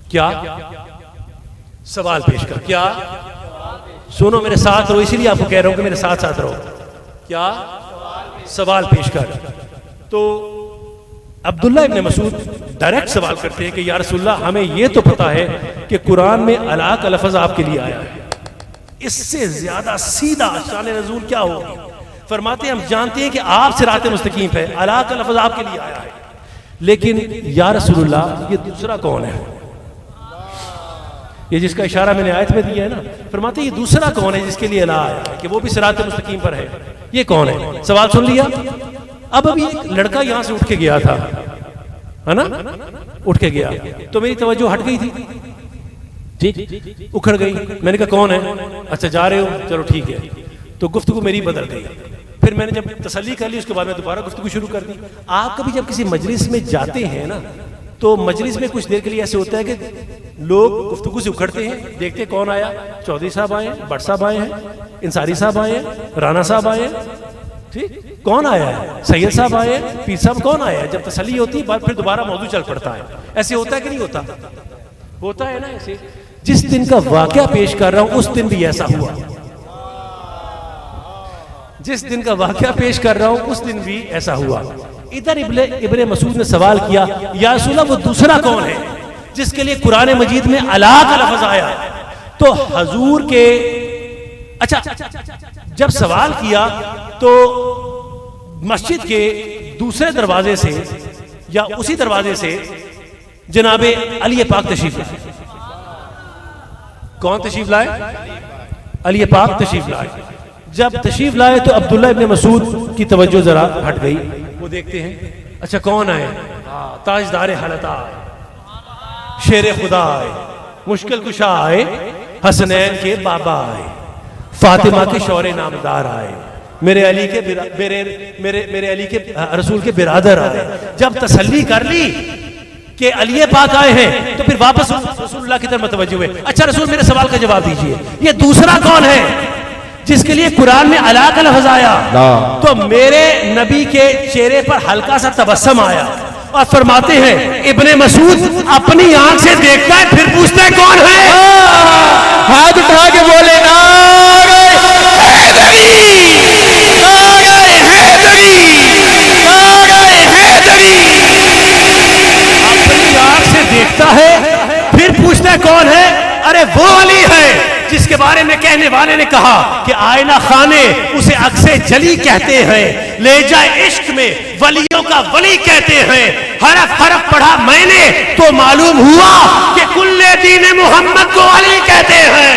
S1: کیا سوال پیش کر؟ کیا؟ سنو میرے ساتھ رہو، اسی لیے آپ کو کہہ رہا ہوں کہ میرے ساتھ ساتھ رہو۔ کیا سوال پیش کر؟ تو عبداللہ ابن مسعود ڈائریکٹ سوال کرتے ہیں کہ یا رسول اللہ ہمیں یہ تو پتا ہے کہ قرآن میں الا کا لفظ آپ کے لیے آیا ہے، اس سے زیادہ سیدھا شان نزول کیا ہوگی؟ فرماتے ہیں ہم جانتے ہیں کہ آپ صراط مستقیم ہے، الا کا لفظ آپ کے لیے آیا ہے، لیکن یا رسول اللہ یہ دوسرا کون ہے؟ یہ جس کا اشارہ میں نے آیت میں دیا ہے نا، فرماتے ہیں یہ دوسرا کون ہے جس کے لیے الا آیا ہے کہ وہ بھی صراط مستقیم پر ہے؟ یہ کون ہے؟ سوال سن لیا؟ اب ابھی ایک لڑکا یہاں سے اٹھ کے گیا تھا، ہے نا، اٹھ کے گیا تو میری توجہ ہٹ گئی تھی، ٹھیک، اکھڑ گئی۔ میں نے کہا کون ہے؟ اچھا جا رہے ہو، چلو ٹھیک ہے۔ تو گفتگو میری بدل گئی۔ پھر میں نے جب تسلی کر لی اس کے بعد میں دوبارہ گفتگو شروع کر دی۔ آپ کبھی جب کسی مجلس میں جاتے ہیں نا تو مجلس میں کچھ دیر کے لیے ایسے ہوتا ہے کہ لوگ گفتگو سے اکھڑتے ہیں، دیکھتے کون آیا، چودھری صاحب آئے ہیں، بٹ صاحب آئے ہیں، انصاری صاحب آئے ہیں، رانا صاحب آئے ہیں، ٹھیک، کون آیا ہے، سید صاحب آئے ہیں، پیر صاحب کون آیا ہے۔ جب تسلی ہوتی ہے پھر دوبارہ موضوع چل پڑتا ہے۔ ایسے ہوتا ہے کہ نہیں ہوتا؟ ہوتا ہے نا ایسے۔ جس دن کا واقعہ پیش کر رہا ہوں اس دن بھی ایسا ہوا، جس دن کا واقعہ پیش کر رہا ہوں اس دن بھی ایسا ہوا۔ ادھر ابن مسعود نے سوال کیا یا رسول اللہ وہ دوسرا کون ہے جس کے لیے قرآن مجید میں الا کا لفظ آیا؟ تو حضور کے اچھا جب سوال کیا تو مسجد کے دوسرے دروازے سے یا اسی دروازے سے جناب علی پاک تشریف لائے۔ کون تشریف لائے؟ علی پاک تشریف لائے۔ جب تشریف لائے تو عبداللہ ابن مسعود کی توجہ ذرا ہٹ گئی، وہ دیکھتے ہیں اچھا کون آئے؟ تاجدار حالت آئے، شیر خدا آئے، مشکل کشا آئے، حسنین کے بابا آئے، فاطمہ کے شور نامدار آئے، میرے علی کے میرے علی کے رسول کے برادر آئے۔ جب تسلی کر لی کہ علی پاک آئے ہیں تو پھر واپس رسول اللہ کی طرف متوجہ ہوئے۔ اچھا رسول میرے سوال کا جواب دیجئے، یہ دوسرا کون ہے جس کے لیے قرآن میں الا کا لفظ آیا؟ تو میرے نبی کے چہرے پر ہلکا سا تبسم آیا اور فرماتے ہیں ابن مسعود اپنی آنکھ سے دیکھتا ہے پھر پوچھتا ہے کون ہے؟
S2: ہاتھ اٹھا کے بولے
S1: اپنی آنکھ سے دیکھتا ہے پھر پوچھتا ہے کون ہے؟ ارے وہ علی ہے جس کے بارے میں کہنے والے نے کہا کہ آئینہ خانے اسے عکس جلی کہتے ہیں، لے جائے عشق میں ولیوں کا ولی کہتے ہیں۔ حرف حرف پڑھا میں نے تو معلوم ہوا کہ کل دین محمد کو علی کہتے ہیں،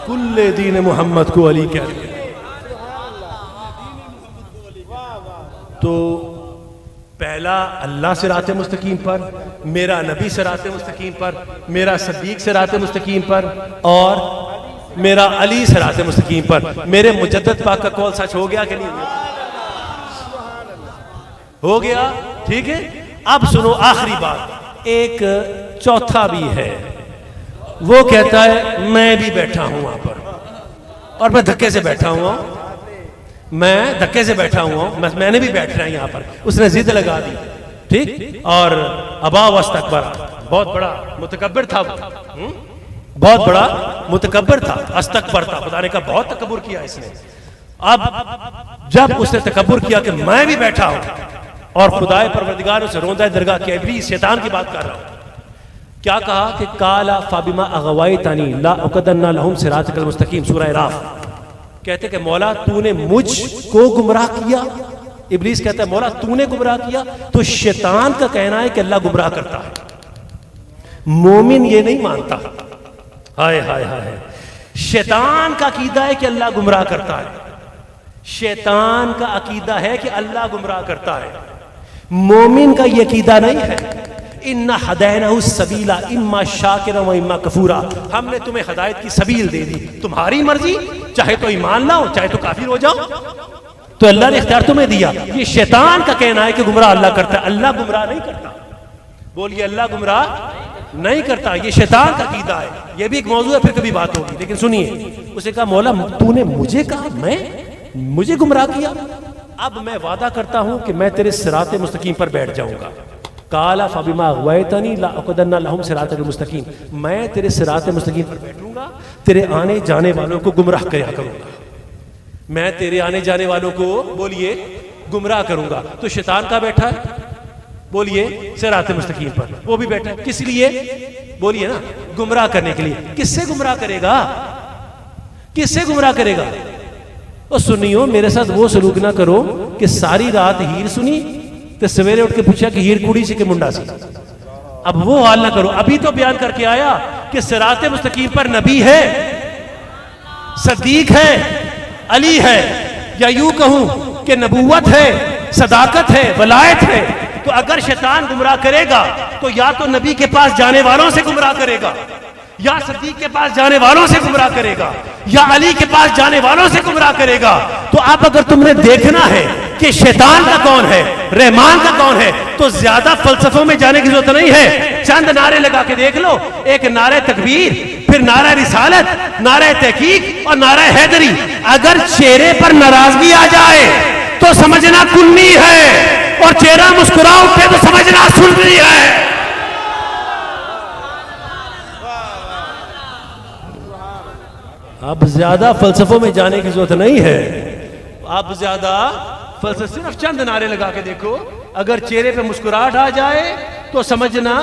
S1: کل دین محمد کو علی کہتے ہیں۔ تو پہلا اللہ صراط مستقیم پر، میرا نبی صراط مستقیم پر، میرا صدیق صراط مستقیم پر، اور میرا علی صراط مستقیم پر۔ میرے مجدد پاک کا قول سچ ہو گیا کہ نہیں ہو گیا؟ ٹھیک ہے۔ اب سنو آخری بات، ایک چوتھا بھی ہے، وہ کہتا ہے میں بھی بیٹھا ہوں وہاں پر اور میں دھکے سے بیٹھا ہوا ہوں، میں دھکے سے بیٹھا ہوا ہوں، میں نے بھی بیٹھنا ہے یہاں پر. اس نے ضد لگا دی، ٹھیک، اور ابا واستکبر، بہت بڑا متکبر تھا وہ، بہت بڑا متکبر تھا، استکبر تھا، خدا نے کہا بہت تکبر کیا اس نے. اب جب اس نے تکبر کیا کہ میں بھی بیٹھا ہوں اور خدائے پروردگار اسے روندہ درگاہ کہ ابلیس شیطان کی بات کر رہا ہوں، کیا کہا کہ قالا فبما اغویتنی لا اقعدن لهم صراطک المستقیم، سورہ راف. کہتے کہ مولا تو نے مجھ کو گمراہ کیا. ابلیس کہتا ہے مولا تو نے گمراہ کیا. تو شیطان کا کہنا ہے کہ اللہ گمراہ کرتا ہے، مومن یہ نہیں مانتا. ہائے ہائے ہائے، شیطان کا عقیدہ ہے کہ اللہ گمراہ کرتا ہے، شیطان کا عقیدہ ہے کہ اللہ گمراہ کرتا ہے، مومن کا یہ عقیدہ نہیں ہے. اِنَّا هَدَيْنَاهُ السَّبِيلَ اِمَّا شَاكِرًا وَإِمَّا كَفُورًا، ہم نے تمہیں ہدایت کی سبیل دے دی، تمہاری مرضی، چاہے تو ایمان لاؤ چاہے تو کافر ہو جاؤ، تو اللہ نے اختیار تمہیں دیا. یہ شیطان کا کہنا ہے کہ گمراہ اللہ کرتا ہے، اللہ گمراہ نہیں کرتا. بولیے اللہ گمراہ نہیں کرتا، یہ شیطان کا عقیدہ ہے. یہ بھی ایک موضوع ہے، پھر کبھی بات ہوگی. لیکن سنیے، اسے کہا مولا تو نے مجھے کہا، میں مجھے گمراہ کیا، اب میں وعدہ کرتا ہوں کہ میں تیرے صراط مستقیم پر بیٹھ جاؤں گا. قال فبما اغویتنی لا اقعدن لهم صراطک المستقیم، میں تیرے صراط مستقیم پر بیٹھوں گا، تیرے آنے جانے والوں کو گمراہ کیا کروں گا، میں تیرے آنے جانے والوں کو بولیے گمراہ کروں گا. تو شیطان کا بیٹھا ہے، بولیے صراط مستقیم پر، وہ بھی بیٹھا ہے کس لیے؟ بولیے نا، گمراہ کرنے کے لیے. کس سے گمراہ کرے گا؟ کس سے گمراہ کرے گا؟ اور سنیو، میرے ساتھ وہ سلوک نہ کرو کہ ساری رات ہیر سنی تو سویرے اٹھ کے پوچھا کہ ہیر کڑی سی کہ منڈا سی. اب وہ حال نہ کرو. ابھی تو بیان کر کے آیا کہ صراط مستقیم پر نبی ہے، صدیق ہے، علی ہے، یا یوں کہوں کہ نبوت ہے، صداقت ہے، ولایت ہے. تو اگر شیطان گمراہ کرے گا تو یا تو نبی کے پاس جانے والوں سے گمراہ کرے گا، یا صدیق کے پاس جانے والوں سے گمراہ کرے گا، یا علی کے پاس جانے والوں سے گمراہ کرے گا. تو اب اگر تم نے دیکھنا ہے کہ شیطان کا کون ہے، رحمان کا کون ہے، تو زیادہ فلسفوں میں جانے کی ضرورت نہیں ہے. چند نعرے لگا کے دیکھ لو، ایک نعرہ تکبیر، پھر نعرہ رسالت، نعرہ تحقیق اور نعرہ حیدری. اگر چہرے پر ناراضگی آ جائے تو سمجھنا کنی ہے، اور چہرہ مسکرا اٹھے تو سمجھنا سنی ہے. اب زیادہ فلسفوں میں جانے کی ضرورت نہیں ہے. اب زیادہ فلسفہ، صرف چند نعرے لگا کے دیکھو، اگر چہرے پہ مسکراہٹ آ جائے تو سمجھنا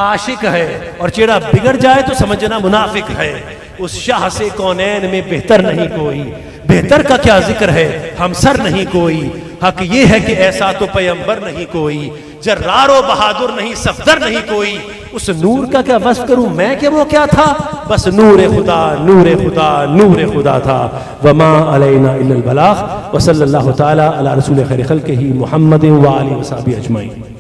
S1: عاشق ہے، اور چہرہ بگڑ جائے تو سمجھنا منافق ہے. اس شاہ سے کونین میں بہتر نہیں کوئی، بہتر کا کیا ذکر ہے، ہمسر نہیں کوئی. حق یہ ہے کہ ایسا تو پیمبر نہیں کوئی، جرار و بہادر نہیں، صفدر نہیں کوئی. اس نور کا کیا وصف کروں میں کہ وہ کیا تھا، بس نور خدا، نور خدا، نور خدا تھا. وما علینا الا البلاغ. وصلی اللہ تعالی علی رسول خیر خلقہ محمد وآلہ وصحبہ اجمعین.